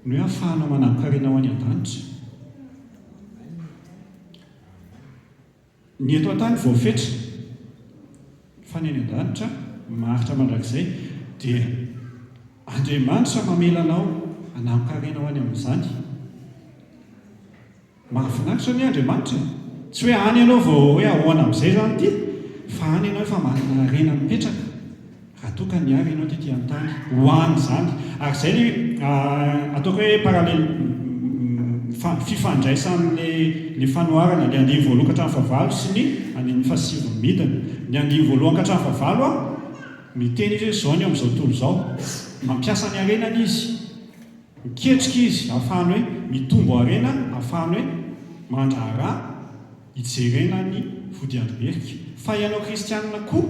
no hoe ahafahanao manano-karena ho any an-danitra ny eto an-tany voafetra fa ny any an-danitra maharitra mandrakizay dia Andriamanitra mamelanao hanano-karena ho any amin'izany mahafinaritra ny Andriamanitra tsy hoe any ianao vao hoe ahoana amin'izay zany ty fa any ianao efa manana harena mipetraka raha toa ka niary ianao ty an-tany ho any izany ary izay ny ataoko hoe paralele fifandraisan'le fanoharana ny andiny voalohany ka hatramin'ny fahavalo sy ny andiny fahasivy midina ny andiny voalohany ka hatramin'ny fahavalo miteny izy hoe zao ny amin'izao tontolo izao mampiasa ny harenany izy miketrika izy ahafahany hoe mitombo harena ahafahany hoe mandraharaha hijerena ny vodiandrimerika fa ianao kristianina koa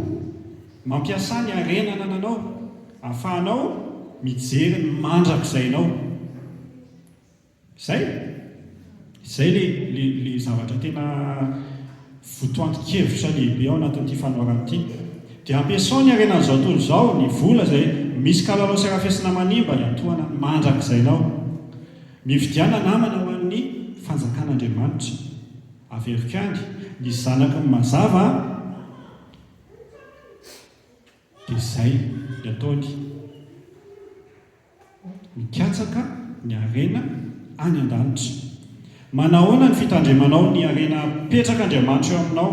mampiasa ny harena nananao ahafahanao mijery ny mandrakizainao izay le zavatra tena votoanto-kevitra lehibe ao anatin'ity fanoharana ity dia ampiasao ny harenan'izao tontolo izao ny vola izay misy kalalao sy rafesina manimba hiantohana ny mandrak'izainao mividiana namana ho an'ny fanjakan'Andriamanitra averikany ny zanaky ny mazava dia izay ny ataony mikatsaka ny harena any an-danitra manahoana ny fitandremanao ny arena petraka andriamanitra eo aminao,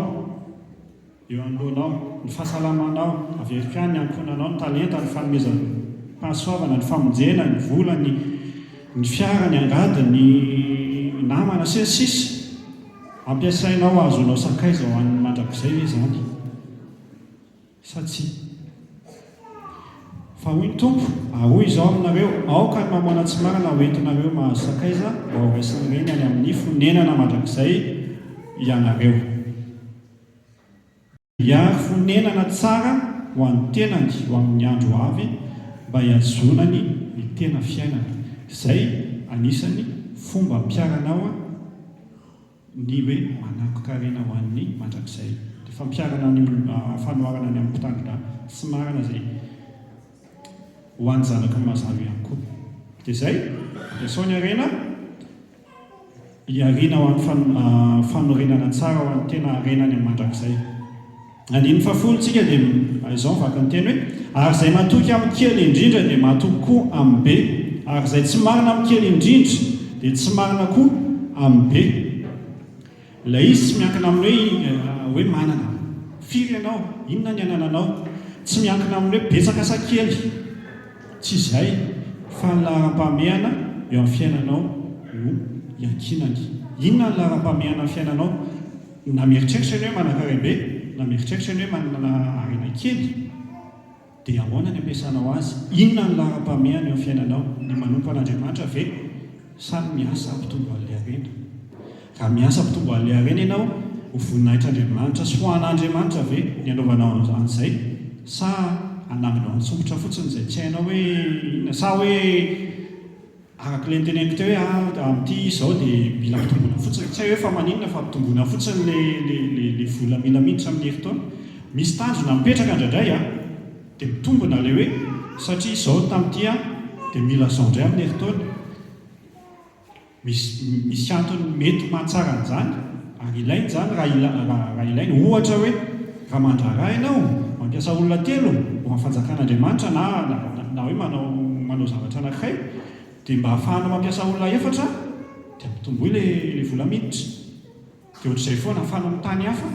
eo anoloanao, ny fahasalamanao, averika ny ankonanao, ny talenta, ny fanomezam-pahasoavana, ny famonjena, ny vola, ny fiara, ny angady, ny namana sy ny sisa. Ampiasainao azonao sakaiza ho an'ny mandrakizay ve zany? Sa tsy? Fa hoy ny tompo, hoy izao aminareo, aoka ny mamoana tsy marina hoentinareo mahazo sakaiza mba ho raisin'ireny any amin'ny fonenana mandrakizay ianareo. Hiary fonenana tsara ho an'ny tenany ho amin'ny andro avy mba hiazonany ny tena fiainana. Izay anisany fomba mpiaranao ny hoe manako-karena ho an'ny mandrakizay. Dia fampiarana ny fanoharana ny amin'ny mpitandrina sy marina izay ho an'ny zanaka mazava ihany koa. Dia izay ampiasao ny arena hiariana ho an'ny fanorenana tsara ho an'ny tena arenany amin'ny mandrakizay. Andiny fahafolontsika dia izao mivaka ny teny hoe ary izay matoky amin'ny kely indrindra dia matoky koa amin'ny be, ary izay tsy marina amin'ny kely indrindra dia tsy marina koa amin'ny be. Ilay izy tsy miankina amin'ny hoe manana firy ianao, inona ny anananao, tsy miankina amin'ny hoe betsaka sa kely, tsy izay, fa ny laharam-pahamehana eo amin'ny fiainanao no iankinany. Inona ny laharam-pahamehana amin'ny fiainanao? Na mieritreritra ny hoe manankaray be, na mieritreritra ny hoe manana arena kely, dia ahoana ny ampiasanao azy? Inona ny laharam-pahamehana eo amin'ny fiainanao? Ny manompo an'Andriamanitra ve sa miasa ampitombo an'ilay arena? Raha miasa ampitombo an'ilay arena ianao, ho voninahitr'Andriamanitra sy ho an'Andriamanitra ve ny anaovanao an'izay? Sa anaminao an-tsongotra fotsiny izay tsy hainao hoe sa hoe arak'ilay nyteneniko teo hoe amin'ity izao dia mila mpitombona fotsiny, tsy hay hoe fa maninona fa mpitombona fotsiny le vola mila miditra amin'ny herintaona. Misy tanjona mipetraka indraindray dia mitombona ilay hoe satria izao tamin'ity dia mila izao indray amin'ny herintaona. Misy antony mety mahatsara an'izany ary ilainy izany raha ilainy. Ohatra hoe raha mandraraha ianao mampiasa olona telo ho amin'ny fanjakan'Andriamanitra na hoe manao zavatra anankiray, dia mba ahafahana mampiasa olona efatra dia mitomboy ilay vola miditra. Dia ohatr'izay foana ahafahana mitany hafa,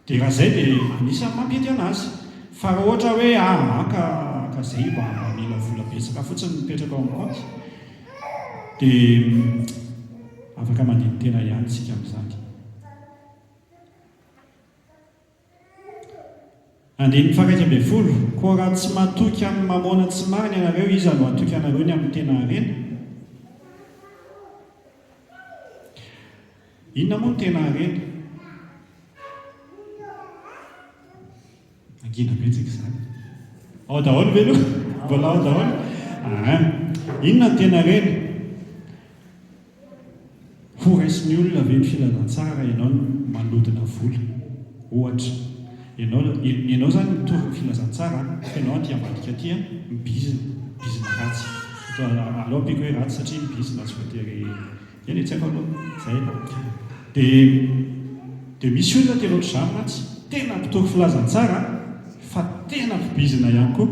dia raha izay dia anisany mampety anazy. Fa raha ohatra hoe aka izay mba mila vola betsaka fotsiny mipetraka ao amin'ny kaonty, dia afaka mandidy tena ihany isika amin'izany. Andiny fahaika ambin'ny folo, koa raha tsy matoky amin'ny mamoana tsy marina ianareo, iza no atoky anareo ny amin'ny tena arena? Inona moa ny tena arena? Angina betsaka izany. Ao daholo ve aloha? Mbola ao daholo? Inona ny tena arena? Ho raisin'ny olona ve ny filazantsara raha ianao manodina vola? Ohatra, ianao zany mitovy filazantsara fa ianao aty ambadika aty mibizina ratsy. Aleo ampiko hoe ratsy satria mibizina tsy voatery eny tsy haiko aloha izay. Dia misy olona tena ohatr'izany ratsy, tena mpitofy filazantsara fa tena mpibizina ihany koa.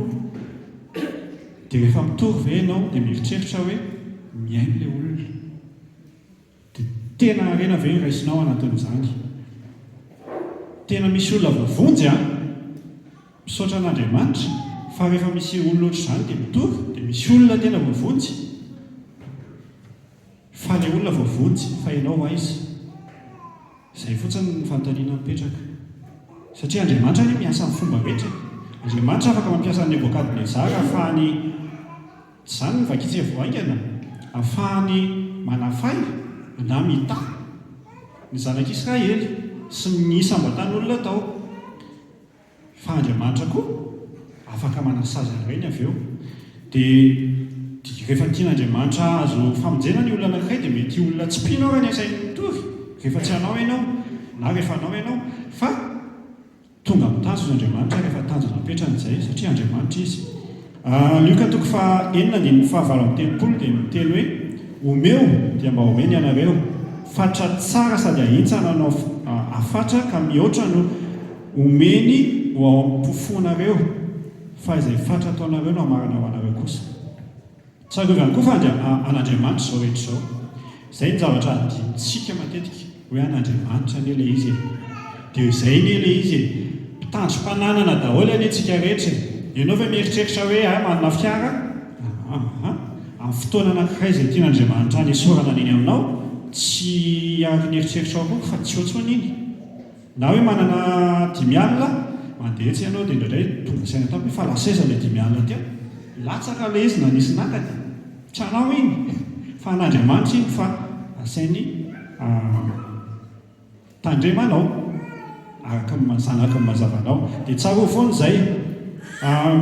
Dia rehefa mitovy ve ianao dia mieritreritra hoe miaino ilay olona. Dia tena arena ve raisinao anatin'izany? Tena misy olona voavonjy misaotra an'Andriamanitra, fa rehefa misy olona ohatr'izany dia mitovy, dia misy olona tena voavonjy. Fa ilay olona voavonjy fa ianao aiza? Izay fotsiny ny fanontaniana mipetraka. Satria Andriamanitra ny miasa amin'ny fomba rehetra. Andriamanitra afaka mampiasa ny Nebokadnezara ahafahany, tsy izany ny vakitsy voaingana, ahafahany manafay na mita ny zanak'Israely sy ny sambatany tao. Fa Andriamanitra koa afaka manasazy ireny avy eo. Dia rehefa tian'Andriamanitra azo famonjena ny olona anankiray dia mety olona tsy mpianao raha ny asainy mitovy. Rehefa tsy anao ianao na rehefa anao ianao, fa tonga amin'ny tanjon'Andriamanitra rehefa tanjona mipetrana izay, satria Andriamanitra izy. Luka 4:9-10 dia miteny hoe omeo dia mba omeny ianareo, fatra tsara sady ahintsana anao afatra ka mihoatra no omeny ho ao am-pofonareo, fa izay fatra ataonareo no hamarana ho anareo kosa. Tsarovy ihany koa fa an'Andriamanitra izao rehetra izao. Izay ny zavatra adintsika matetika hoe an'Andriamanitra anie ilay izy. Dia izay ny ilay izy mpitandrom-pananana daholo antsika rehetra. Ianao fa mieritreritra hoe manana fiara amin'ny fotoana anankiray izay tian'Andriamanitra ny esorana an'iny aminao, tsy ary ny eritreritra ao koa fa tsy ohatsony iny. Na hoe manana 5 alina, mandeha tsy ianao dia indraindray tonga saina tampoka fa laseza ilay 5 alina teo. Latsaka ilay izy na nisy nakany. Tsy anao iny, fa an'Andriamanitra iny fa asainy tandremanao araka ny mazavanao. Dia tsara ho foana izay.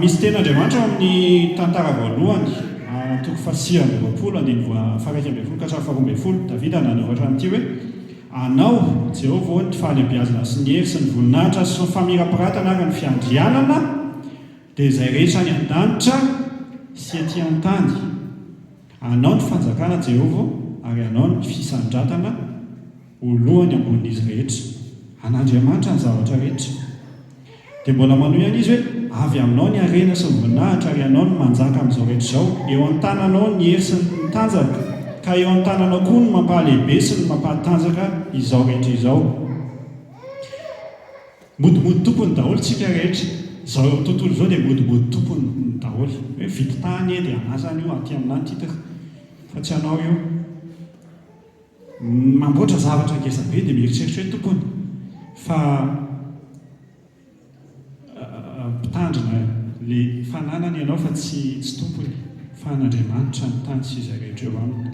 Misy ten'Andriamanitra amin'ny tantara voalohany, toko 820 Davida nanavatra amin'ity hoe anao Jehovah ny fahalebiazana sy ny hery sy ny voninahitra sy ny famirapiratana ary ny fiandrianana dia izay rehetra ny an-danitra sy aty an-tany. Anao ny fanjakana Jehovah ary anao ny fisandratana olohany ambonin'izy rehetra. An'Andriamanitra ny zavatra rehetra. Dia mbola manohy ihany izy hoe avy aminao ny harena sy ny voninahitra ary ianao ny manjaka amin'izao rehetra izao. Eo an-tananao ny hery sy ny tanjaka, ka eo an-tananao koa ny mampahalehibe sy ny mampahatanjaka izao rehetra izao. Modimody tompony daholo tsika rehetra. Izao tontolo izao dia modimody tompony daholo. Hoe vity tany dia anasany io aty aminany titaka. Fa tsy anao io. Mamboatra zavatra ngeza be dia mieritreritra hoe tompony. Fa mpitandrina ilay fananany ianao fa tsy tompony, fa an'Andriamanitra ny tany sy izay rehetra eo aminy.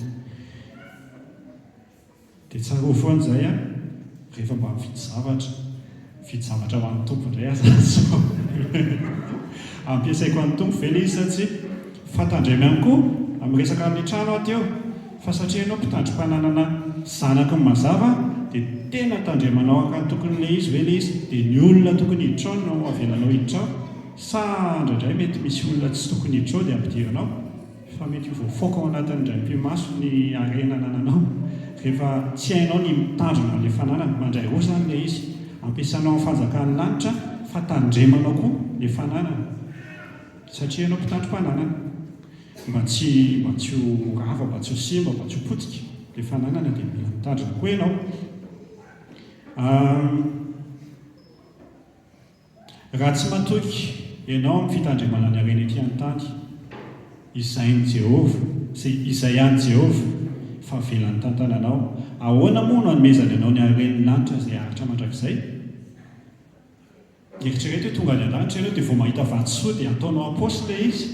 Dia tsara ho foana izay rehefa mba mividy zavatra ho an'ny tompo indray aza zao. Ampiasaiko an'ny tompo ve ilay izy satsia fantandremany koa amin'ny resaka amin'ny trano aty eo. Fa satria ianao mpitandrom-pananana zanaka ny mazava dia tena tandremanao akany tokon'ilay izy ve ilay izy. Dia ny olona tokony hiditra ao no avelanao hiditra ao. Sa indraindray mety misy olona tsy tokony hiditra ao dia ampidiranao. Fa mety ho voafoaka ao anatin'ny draim-pimaso ny harena anananao. Rehefa tsy hainao ny mitandrina ilay fananana, mandray rosana ilay izy. Ampiasanao amin'ny fanjakan'ny lanitra fa tandremanao koa ilay fananana. Satria ianao mpitandrom-pananana. Mba tsy ho rava, mba tsy ho simba, mba tsy ho potika ilay fananana dia mila mitandrina koa ianao. Raha tsy matoky ianao amin'ny fitandremana ny harena ety an-tany, izay ihany Jehovah fa avelan'ny tantananao. Ahoana moa no hanomezany ianao ny haren'ny lanitra izay aritra mandrakizay? Eritrereto hoe tonga any an-danitra ianao dia vao mahita vatosoa dia ataonao am-paosy ilay izy.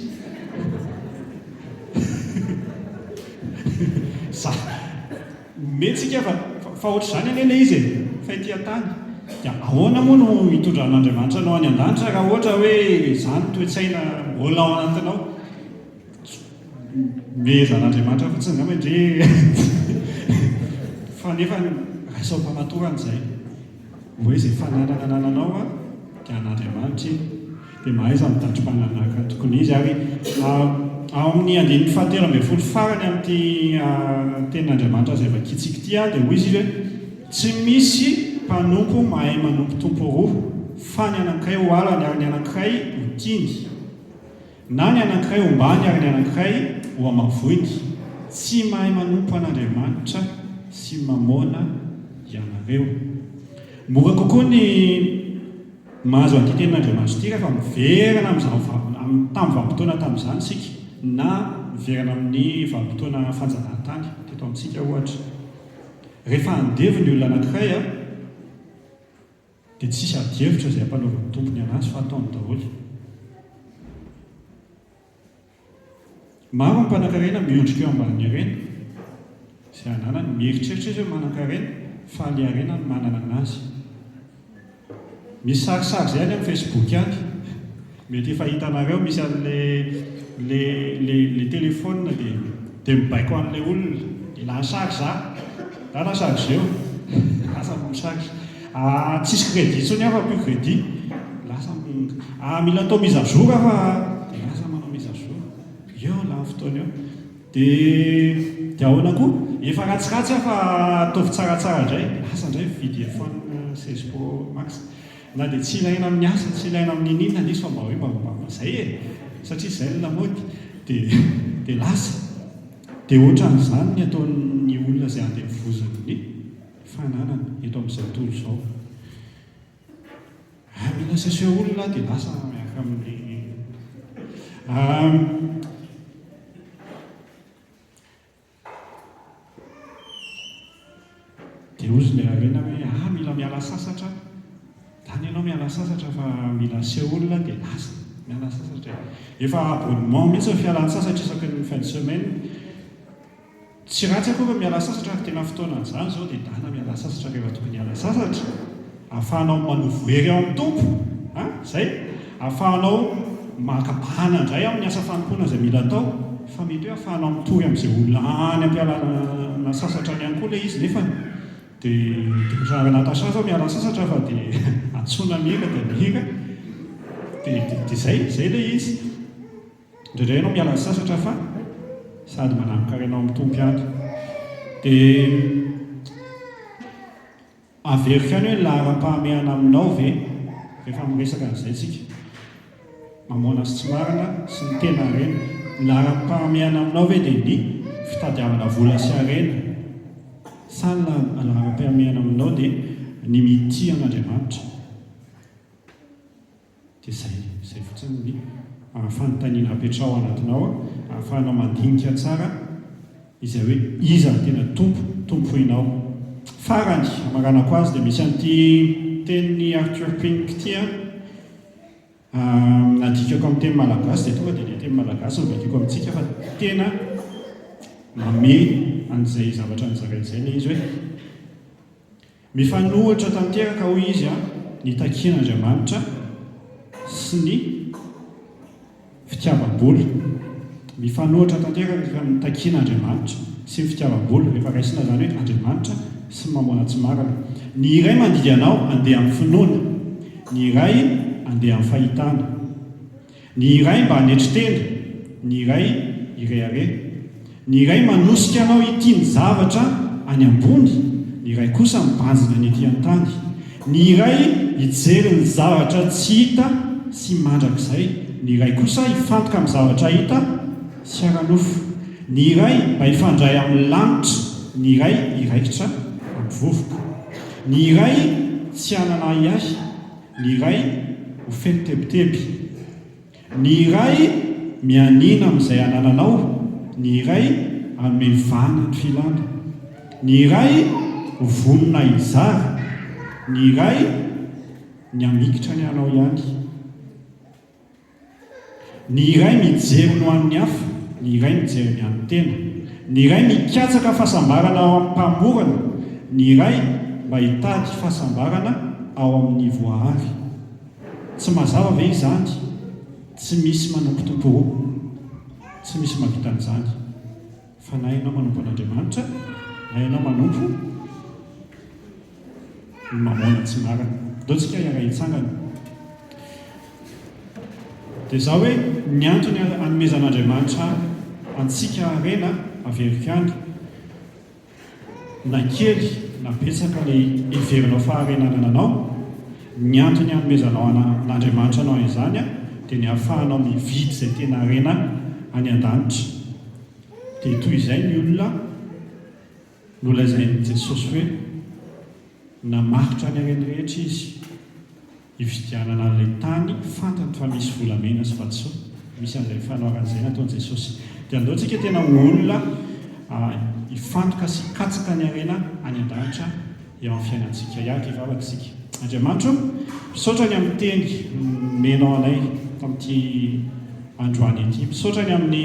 Metsika fa ohatr'izany anie ilay izy fa ety an-tany. Dia ahoana moa no hitondra an'Andriamanitra anao any an-danitra raha ohatra hoe izany toe-tsaina olona ao anatinao? Meza an'Andriamanitra fotsiny angamba ndre. Fa nefa raisaam-pamatorana izay. Hoe izay fananana anananao dia an'Andriamanitra iny. Dia mahaiza mitandrom-pananana tokony izy ary ao amin'ny andininy 17 farany amin'ity tenin'Andriamanitra izay vakitsika ity dia hoy izy hoe tsy misy mpanompo mahay manompo tompo roa, fa ny anankiray ho alany ary ny anankiray ho tiny, na ny anankiray ho mbany ary ny anankiray ho amavoiny. Tsy mahay manompo an'Andriamanitra sy mamona ianareo. Mora kokoa ny mahazo an'ity tenin'Andriamanitra ity rehefa miverana tamin'ny vanim-potoana tamin'izany isika, na miverana amin'ny vanim-potoana fanjanahantany teto amintsika ohatra. Rehefa andevy ny olona anankiray dia tsisy ady-hevitra izay hampanaovan'ny tompony anazy fa ataony daholo. Maro ny mpanan-karena miondrika eo ambanin'ny harena izay ananany, mieritreritra izy hoe manan-karena fa ilay harena ny manana anazy. Misy sarisary izay any amin'ny Facebook any, mety efa hitanareo, misy an'ilay telefona dia mibaiko an'ilay olona, ilà sary za, na sary zeo, lasa misary. Tsisy crédit intsony afa-pio crédit. Lasa mila atao mise à jour fa dia lasa manao mise à jour. Eo la amin'ny fotoana eo. Dia ahoana koa? Efa ratsiratsy fa ataovy tsaratsara indray. Lasa indray vidy iPhone 16 Pro Max. Na dia tsy ilaina amin'ny asa, tsy ilaina amin'ny inona izy fa mba hoe mba izay satria izay ny lamaody dia lasa. dia ohatran'izany ny ataon'ny olona izay andeha mivozony fananana eto amin'izay tontolo izao. Mila seseo olona dia lasa miaraka amin'ny dia ozy ilay arena hoe mila miala sasatra, tany ianao miala sasatra fa mila seo olona dia lasa miala sasatra. Efa abonnement mihitsy ny fialan'ny sasatra isaky ny fin de semaine. Tsy ratsy akoa fa miala sasatra fa tena fotoanan'izany izao dia dana miala sasatra rehefa tokony miala sasatra. Ahafahanao manovoery ao amin'ny tompo, izay ahafahanao makapahana indray amin'ny asa fanompoana izay mila atao, fa mety hoe ahafahanao mitory amin'izay olona any ampialana sasatra any ihany koa ilay izy nefa dia ry Natasha zao miala sasatra fa dia antsona mihira dia mihira dia izay ilay izy. Indraindray ianao miala sasatra fa sady manamboka renao mitompo ihany. Dia averika any hoe laharam-pahamehana aminao ve rehefa miresaka an'izay tsika mamoana sy tsy marina sy ny tena harena. Laharam-pahamehana aminao ve dia ny fitadiavana vola sy harena, sa ny laharam-pahamehana aminao dia ny mity an'Andriamanitra. Dia izay fotsiny ny fanontaniana apetrao anatinao, ahafahanao mandinika tsara izay hoe iza tena tompoinao. Farany amaranako azy dia misy an'ity tenin'ny Arthur Pink ity nadikako amin'ny teny malagasy dia tonga dia ilay teny malagasy no vadiko amintsika fa tena mame an'izay zavatra nyzaraizay ilay izy hoe mifanohitra tanteraka hoy izy ny takian'Andriamanitra sy ny fitiavam-boly. Mifanohitra tanteraka ny takian'Andriamanitra sy ny fitiavam-boly rehefa raisina izany hoe Andriamanitra sy mamoana tsy marina. Ny iray mandidy anao andeha amin'ny finoana, ny iray andeha amin'ny fahitana, ny iray mba hanetry tena, ny iray ireare, ny iray manosika anao ity ny zavatra any ambony, ny iray kosa mibanjina ny ety an-tany, ny iray hijery ny zavatra tsy hita sy mandrakizay, ny iray kosa hifantoka amin'ny zavatra hita sy ara-nofo, ny iray mba hifandray amin'ny lanitra, ny iray iraikitra amin'ny vovoka, ny iray tsy hanana iahy, ny iray ho feno tebiteby, ny iray mianina amin'izay anananao, ny iray amevana ny filana, ny iray ho vonona izara, ny iray ny amikitra ny anao ihany, ny iray mijery no an'ny hafa, ny iray mijery ny an'ny tena, ny iray mikatsaka fahasambarana ao amin'ny mpamorana, ny iray mba hitady fahasambarana ao amin'ny voahary. Tsy mazava ve izany? Tsy misy manompotompo roa, tsy misy mahavita an'izany. Fa na ianao manompo an'Andriamanitra, na ianao manompo ny mamoana tsy marina. Daontsika iara hitsangana. Dia izao hoe ny antony hanomezan'Andriamanitra antsika harena averika any, na kely na betsaka ilay heverinao faharenana anao, ny antony hanomezanao an'Andriamanitra anao izany dia ny hahafahanao mividy izay tena harena any an-danitra. Dia toy izay ny olona nolazain'i Jesosy hoe namaritra ny hareny rehetra izy hividianana an'ilay tany fantany fa misy volamena sy vatosoa. Misy an'izay fanoaran'izay nataon'i Jesosy. Dia andaontsika tena olona hifantoka sy hikatsaka ny harena any an-danitra eo amin'ny fiainantsika. Iaraka hivavaka. Andriamanitra, misaotra ny amin'ny teny menao anay tamin'ity androany ity, misaotra ny amin'ny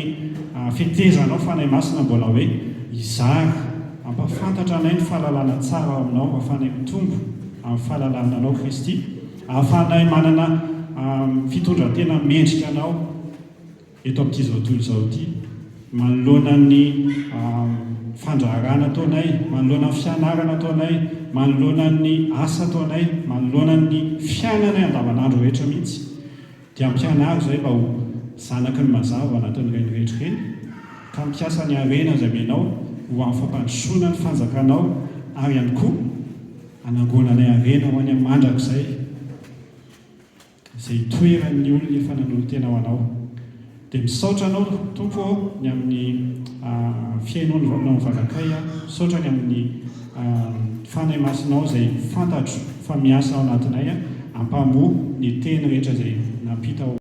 fetezanao fanahy masina mbola hoe izara, ampafantatra anay ny fahalalana tsara ao aminao, ahafahanay mitombo amin'ny fahalalana anao Kristy, ahafahanay manana fitondran-tena mendrika anao eto amin'ity zao tontolo izao ity, manoloana ny fandraharana ataonay, manoloana ny fianarana ataonay, manoloana ny asa ataonay, manoloana ny fiainanay andavanandro rehetra mihitsy. Dia ampianary izay mba ho zanaky ny mazava anatin'ireny rehetra ireny, ka mikasa ny harena izay menao ho amin'ny fampandrosoana ny fanjakanao, ary ihany koa anangonanay harena ho any amin'ny mandrakizay izay toeran'ny olona efa nanolo tena ho anao. Dia misaotra anao Tompo ny amin'ny fiainao nao nivavakay saotrany amin'ny fanahy masinao izay fantatro fa miasa ao anatinay ampamoa ny teny rehetra izay nampita ao